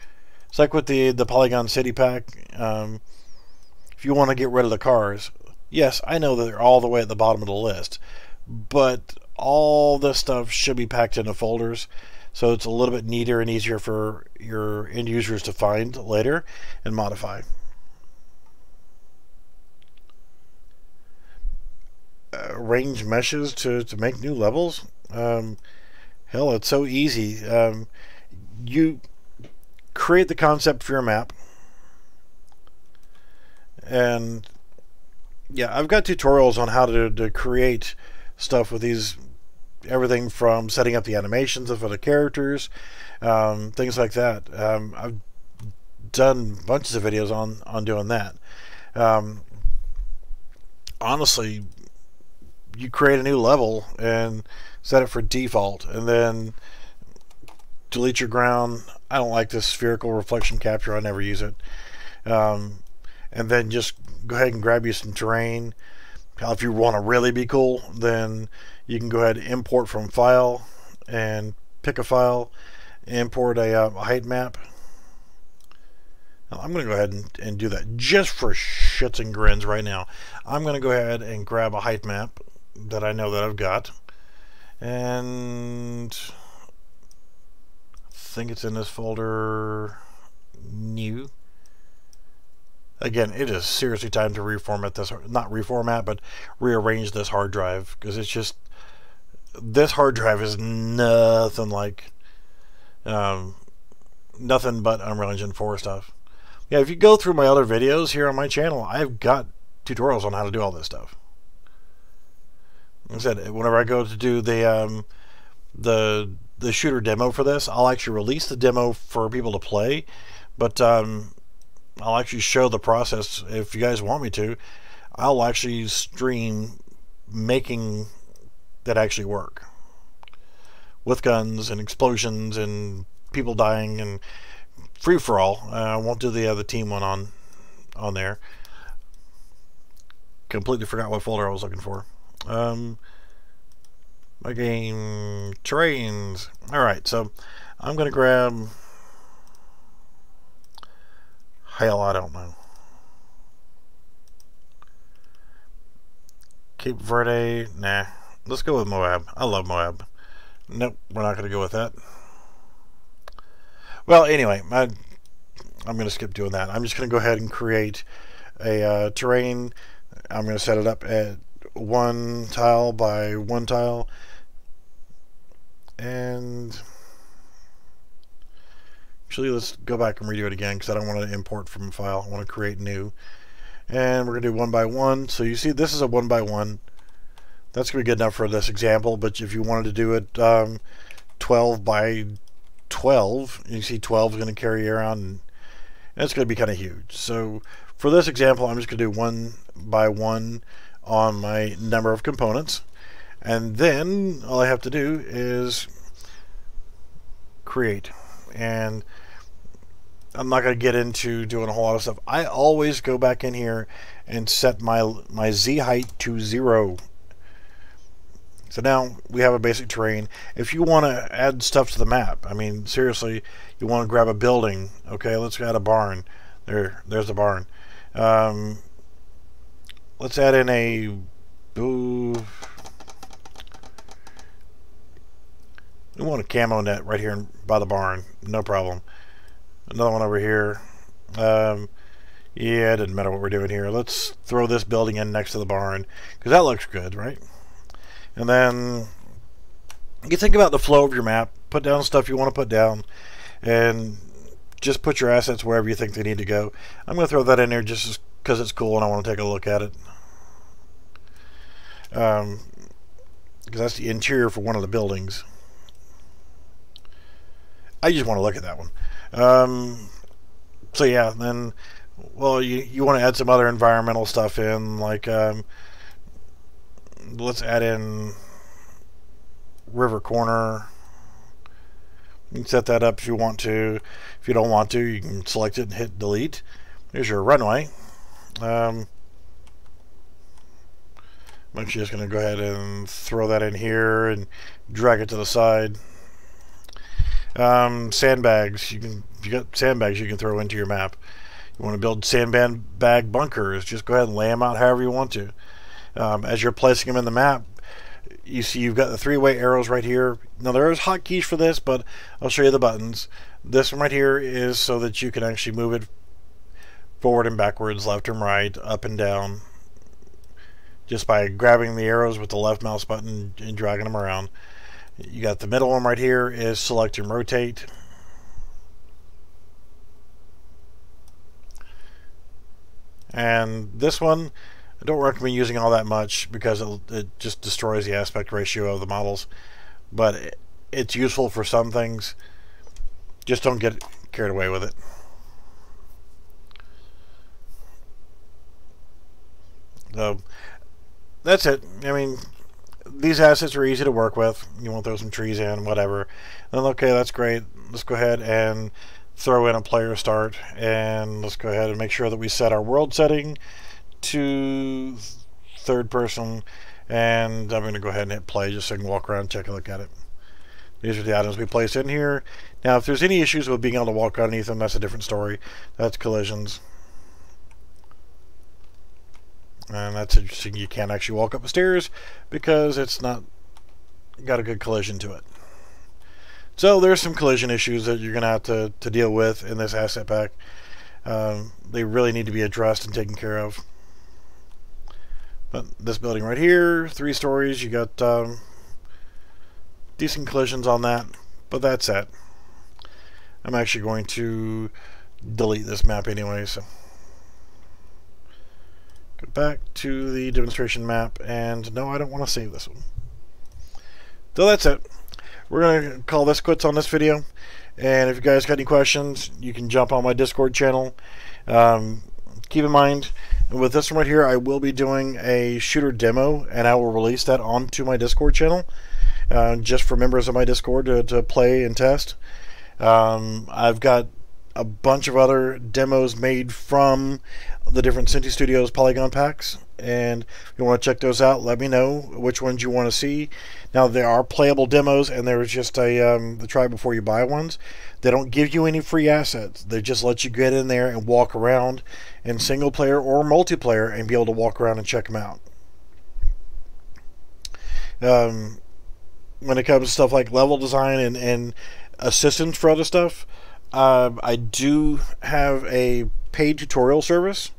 It's like with the Polygon City Pack. If you want to get rid of the cars, yes, I know that they're all the way at the bottom of the list, but all this stuff should be packed into folders so it's a little bit neater and easier for your end users to find later and modify. Arrange meshes to make new levels. Hell, it's so easy. You create the concept for your map, and yeah, I've got tutorials on how to create stuff with these, everything from setting up the animations for the characters, things like that. I've done bunches of videos on doing that. Honestly, you create a new level and set it for default, and then delete your ground. I don't like this spherical reflection capture. I never use it. And then just go ahead and grab you some terrain. If you want to really be cool, then you can go ahead and import from file and pick a file, import a height map. Now, I'm going to go ahead and do that just for shits and grins right now. I'm going to go ahead and grab a height map that I know that I've got, and I think it's in this folder, new. Again, it is seriously time to reformat this, not reformat, but rearrange this hard drive, because it's just, this hard drive is nothing like, nothing but Unreal Engine 4 stuff. Yeah, if you go through my other videos here on my channel, I've got tutorials on how to do all this stuff. Like I said, whenever I go to do the shooter demo for this, I'll actually release the demo for people to play, but I'll actually show the process. If you guys want me to, I'll actually stream making that actually work with guns and explosions and people dying and free for all. I won't do the team one on there. Completely forgot what folder I was looking for. My game terrains. Alright, so I'm gonna grab, hell, I don't know, Cape Verde. Nah, let's go with Moab. I love Moab. Nope, we're not gonna go with that. Well, anyway, I'm going to skip doing that. I'm just going to go ahead and create a terrain. I'm going to set it up at 1 tile by 1 tile. And actually, let's go back and redo it again, because I don't want to import from a file. I want to create new. And we're going to do 1 by 1. So you see, this is a 1 by 1. That's going to be good enough for this example. But if you wanted to do it 12 by 12, you see 12 is going to carry around, and it's going to be kind of huge. So for this example, I'm just going to do 1 by 1 on my number of components, and then all I have to do is create. And I'm not going to get into doing a whole lot of stuff. I always go back in here and set my Z height to 0. So now we have a basic terrain. If you want to add stuff to the map, I mean, seriously, you want to grab a building. Okay, let's add a barn. There's the barn. Let's add in a Ooh. We want a camo net right here by the barn. No problem. Another one over here. Yeah, it doesn't matter what we're doing here. Let's throw this building in next to the barn, because that looks good, right? And then you think about the flow of your map. Put down stuff you want to put down, and just put your assets wherever you think they need to go. I'm going to throw that in there just because it's cool and I want to take a look at it. Because that's the interior for one of the buildings. I just want to look at that one. So yeah, then, well, you want to add some other environmental stuff in, like, let's add in river corner. You can set that up if you want to. If you don't want to, you can select it and hit delete. There's your runway. I'm actually just going to go ahead and throw that in here and drag it to the side. Sandbags. If you got sandbags you can throw into your map. You want to build sandbag bunkers, just go ahead and lay them out however you want to. As you're placing them in the map, you see you've got the three-way arrows right here. Now there's hotkeys for this, but I'll show you the buttons. This one right here is so that you can actually move it forward and backwards, left and right, up and down, just by grabbing the arrows with the left mouse button and dragging them around. You got the middle one right here is select and rotate. And this one, I don't recommend using all that much because it just destroys the aspect ratio of the models. But it's useful for some things. Just don't get carried away with it. So that's it. I mean, these assets are easy to work with. You want to throw some trees in, whatever. Then okay, that's great. Let's go ahead and throw in a player start, and let's go ahead and make sure that we set our world setting to third person, and I'm going to go ahead and hit play just so I can walk around and take a look at it. These are the items we placed in here. Now if there's any issues with being able to walk underneath them, that's a different story. That's collisions. And that's interesting. You can't actually walk up the stairs because it's not got a good collision to it. So there's some collision issues that you're going to have to deal with in this asset pack. They really need to be addressed and taken care of. But this building right here, 3 stories, you got decent collisions on that, but that's it. I'm actually going to delete this map anyway, so go back to the demonstration map, and no, I don't want to save this one. So that's it. We're going to call this quits on this video, and if you guys got any questions, you can jump on my Discord channel. Keep in mind, with this one right here, I will be doing a shooter demo, and I will release that onto my Discord channel, just for members of my Discord to play and test. I've got a bunch of other demos made from the different Synty Studios Polygon packs, and if you want to check those out, let me know which ones you want to see. Now there are playable demos, and there's just the try before you buy ones. They don't give you any free assets. They just let you get in there and walk around in single player or multiplayer and be able to walk around and check them out. When it comes to stuff like level design and assistance for other stuff, I do have a paid tutorial service.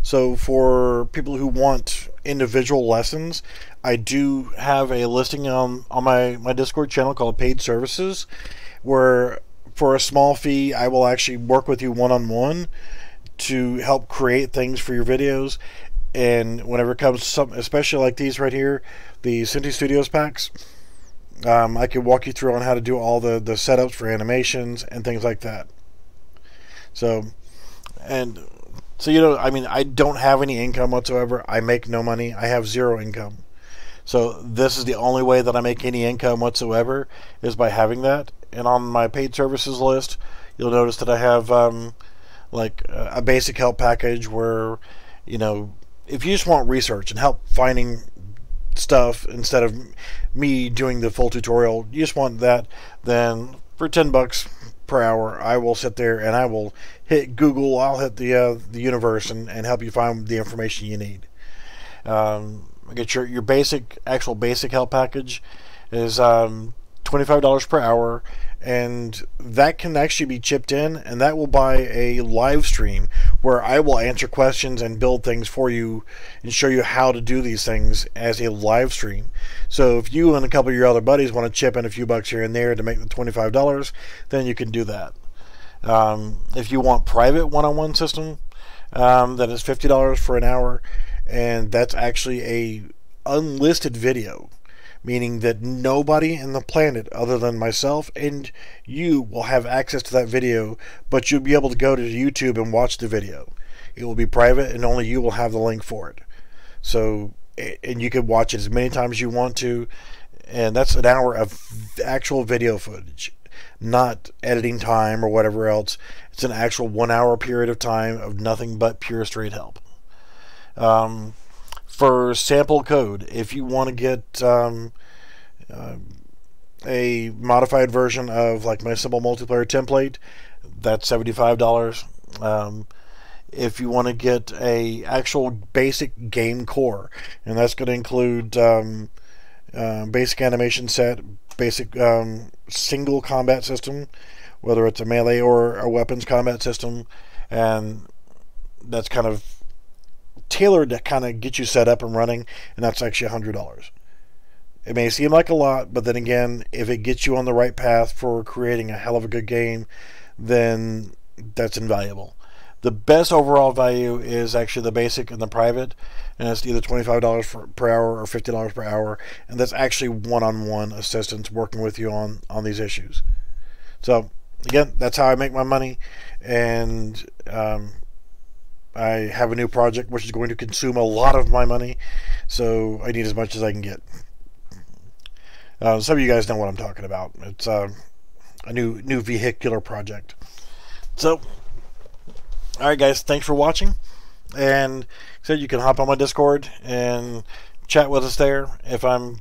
So for people who want individual lessons, I do have a listing on my Discord channel called Paid Services, where for a small fee I will actually work with you one-on-one to help create things for your videos. And whenever it comes to something, especially like these right here, the Synty Studios packs, I can walk you through on how to do all the setups for animations and things like that. So you know, I mean, I don't have any income whatsoever. I make no money. I have 0 income. So this is the only way that I make any income whatsoever, is by having that. And on my paid services list, you'll notice that I have like a basic help package where, you know, if you just want research and help finding stuff instead of me doing the full tutorial, you just want that, then for $10 per hour I will sit there and I will hit Google, I'll hit the universe and help you find the information you need. get your actual basic help package is $25 per hour, and that can actually be chipped in, and that will buy a live stream where I will answer questions and build things for you and show you how to do these things as a live stream. So if you and a couple of your other buddies want to chip in a few bucks here and there to make the $25, then you can do that. If you want private one-on-one system, that is $50 for an hour, and that's actually a unlisted video, meaning that nobody in the planet other than myself and you will have access to that video, but you'll be able to go to YouTube and watch the video. It will be private, and only you will have the link for it. So, and you can watch it as many times as you want to, and that's an hour of actual video footage, not editing time or whatever else. It's an actual 1 hour period of time of nothing but pure straight help. For sample code, if you want to get a modified version of like my simple multiplayer template, that's $75. If you want to get a actual basic game core, and that's going to include basic animation set, basic single combat system, whether it's a melee or a weapons combat system, and that's kind of tailored to kind of get you set up and running, and that's actually $100. It may seem like a lot, but then again, if it gets you on the right path for creating a hell of a good game, then that's invaluable. The best overall value is actually the basic and the private, and it's either $25 per hour or $50 per hour, and that's actually one-on-one assistance working with you on these issues. So again, that's how I make my money, and I have a new project which is going to consume a lot of my money, so I need as much as I can get. Some of you guys know what I'm talking about. It's a new vehicular project. So, alright guys, thanks for watching, and so you can hop on my Discord and chat with us there. If I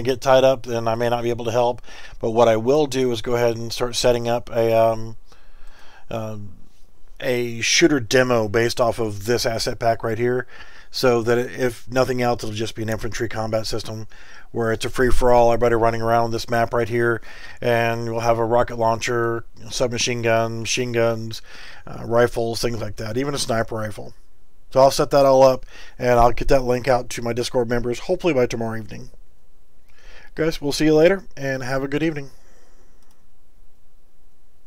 get tied up, then I may not be able to help, but what I will do is go ahead and start setting up a shooter demo based off of this asset pack right here, so that if nothing else, it'll just be an infantry combat system where it's a free-for-all, everybody running around this map right here, and we'll have a rocket launcher, submachine gun, machine guns, rifles, things like that, even a sniper rifle. So I'll set that all up, and I'll get that link out to my Discord members hopefully by tomorrow evening. Guys, we'll see you later, and have a good evening.